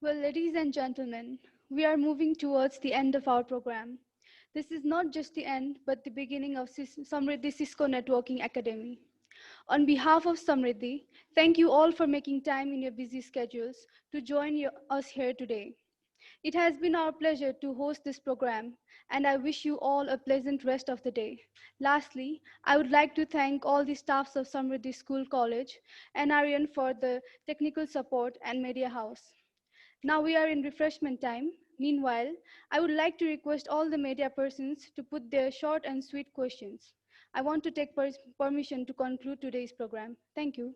Well, ladies and gentlemen, we are moving towards the end of our program. This is not just the end, but the beginning of Samriddhi Cisco Networking Academy. On behalf of Samriddhi, thank you all for making time in your busy schedules to join us here today. It has been our pleasure to host this program, and I wish you all a pleasant rest of the day. Lastly, I would like to thank all the staffs of Samriddhi School College and Aryan for the technical support and media house. Now we are in refreshment time. Meanwhile, I would like to request all the media persons to put their short and sweet questions. I want to take permission to conclude today's program. Thank you.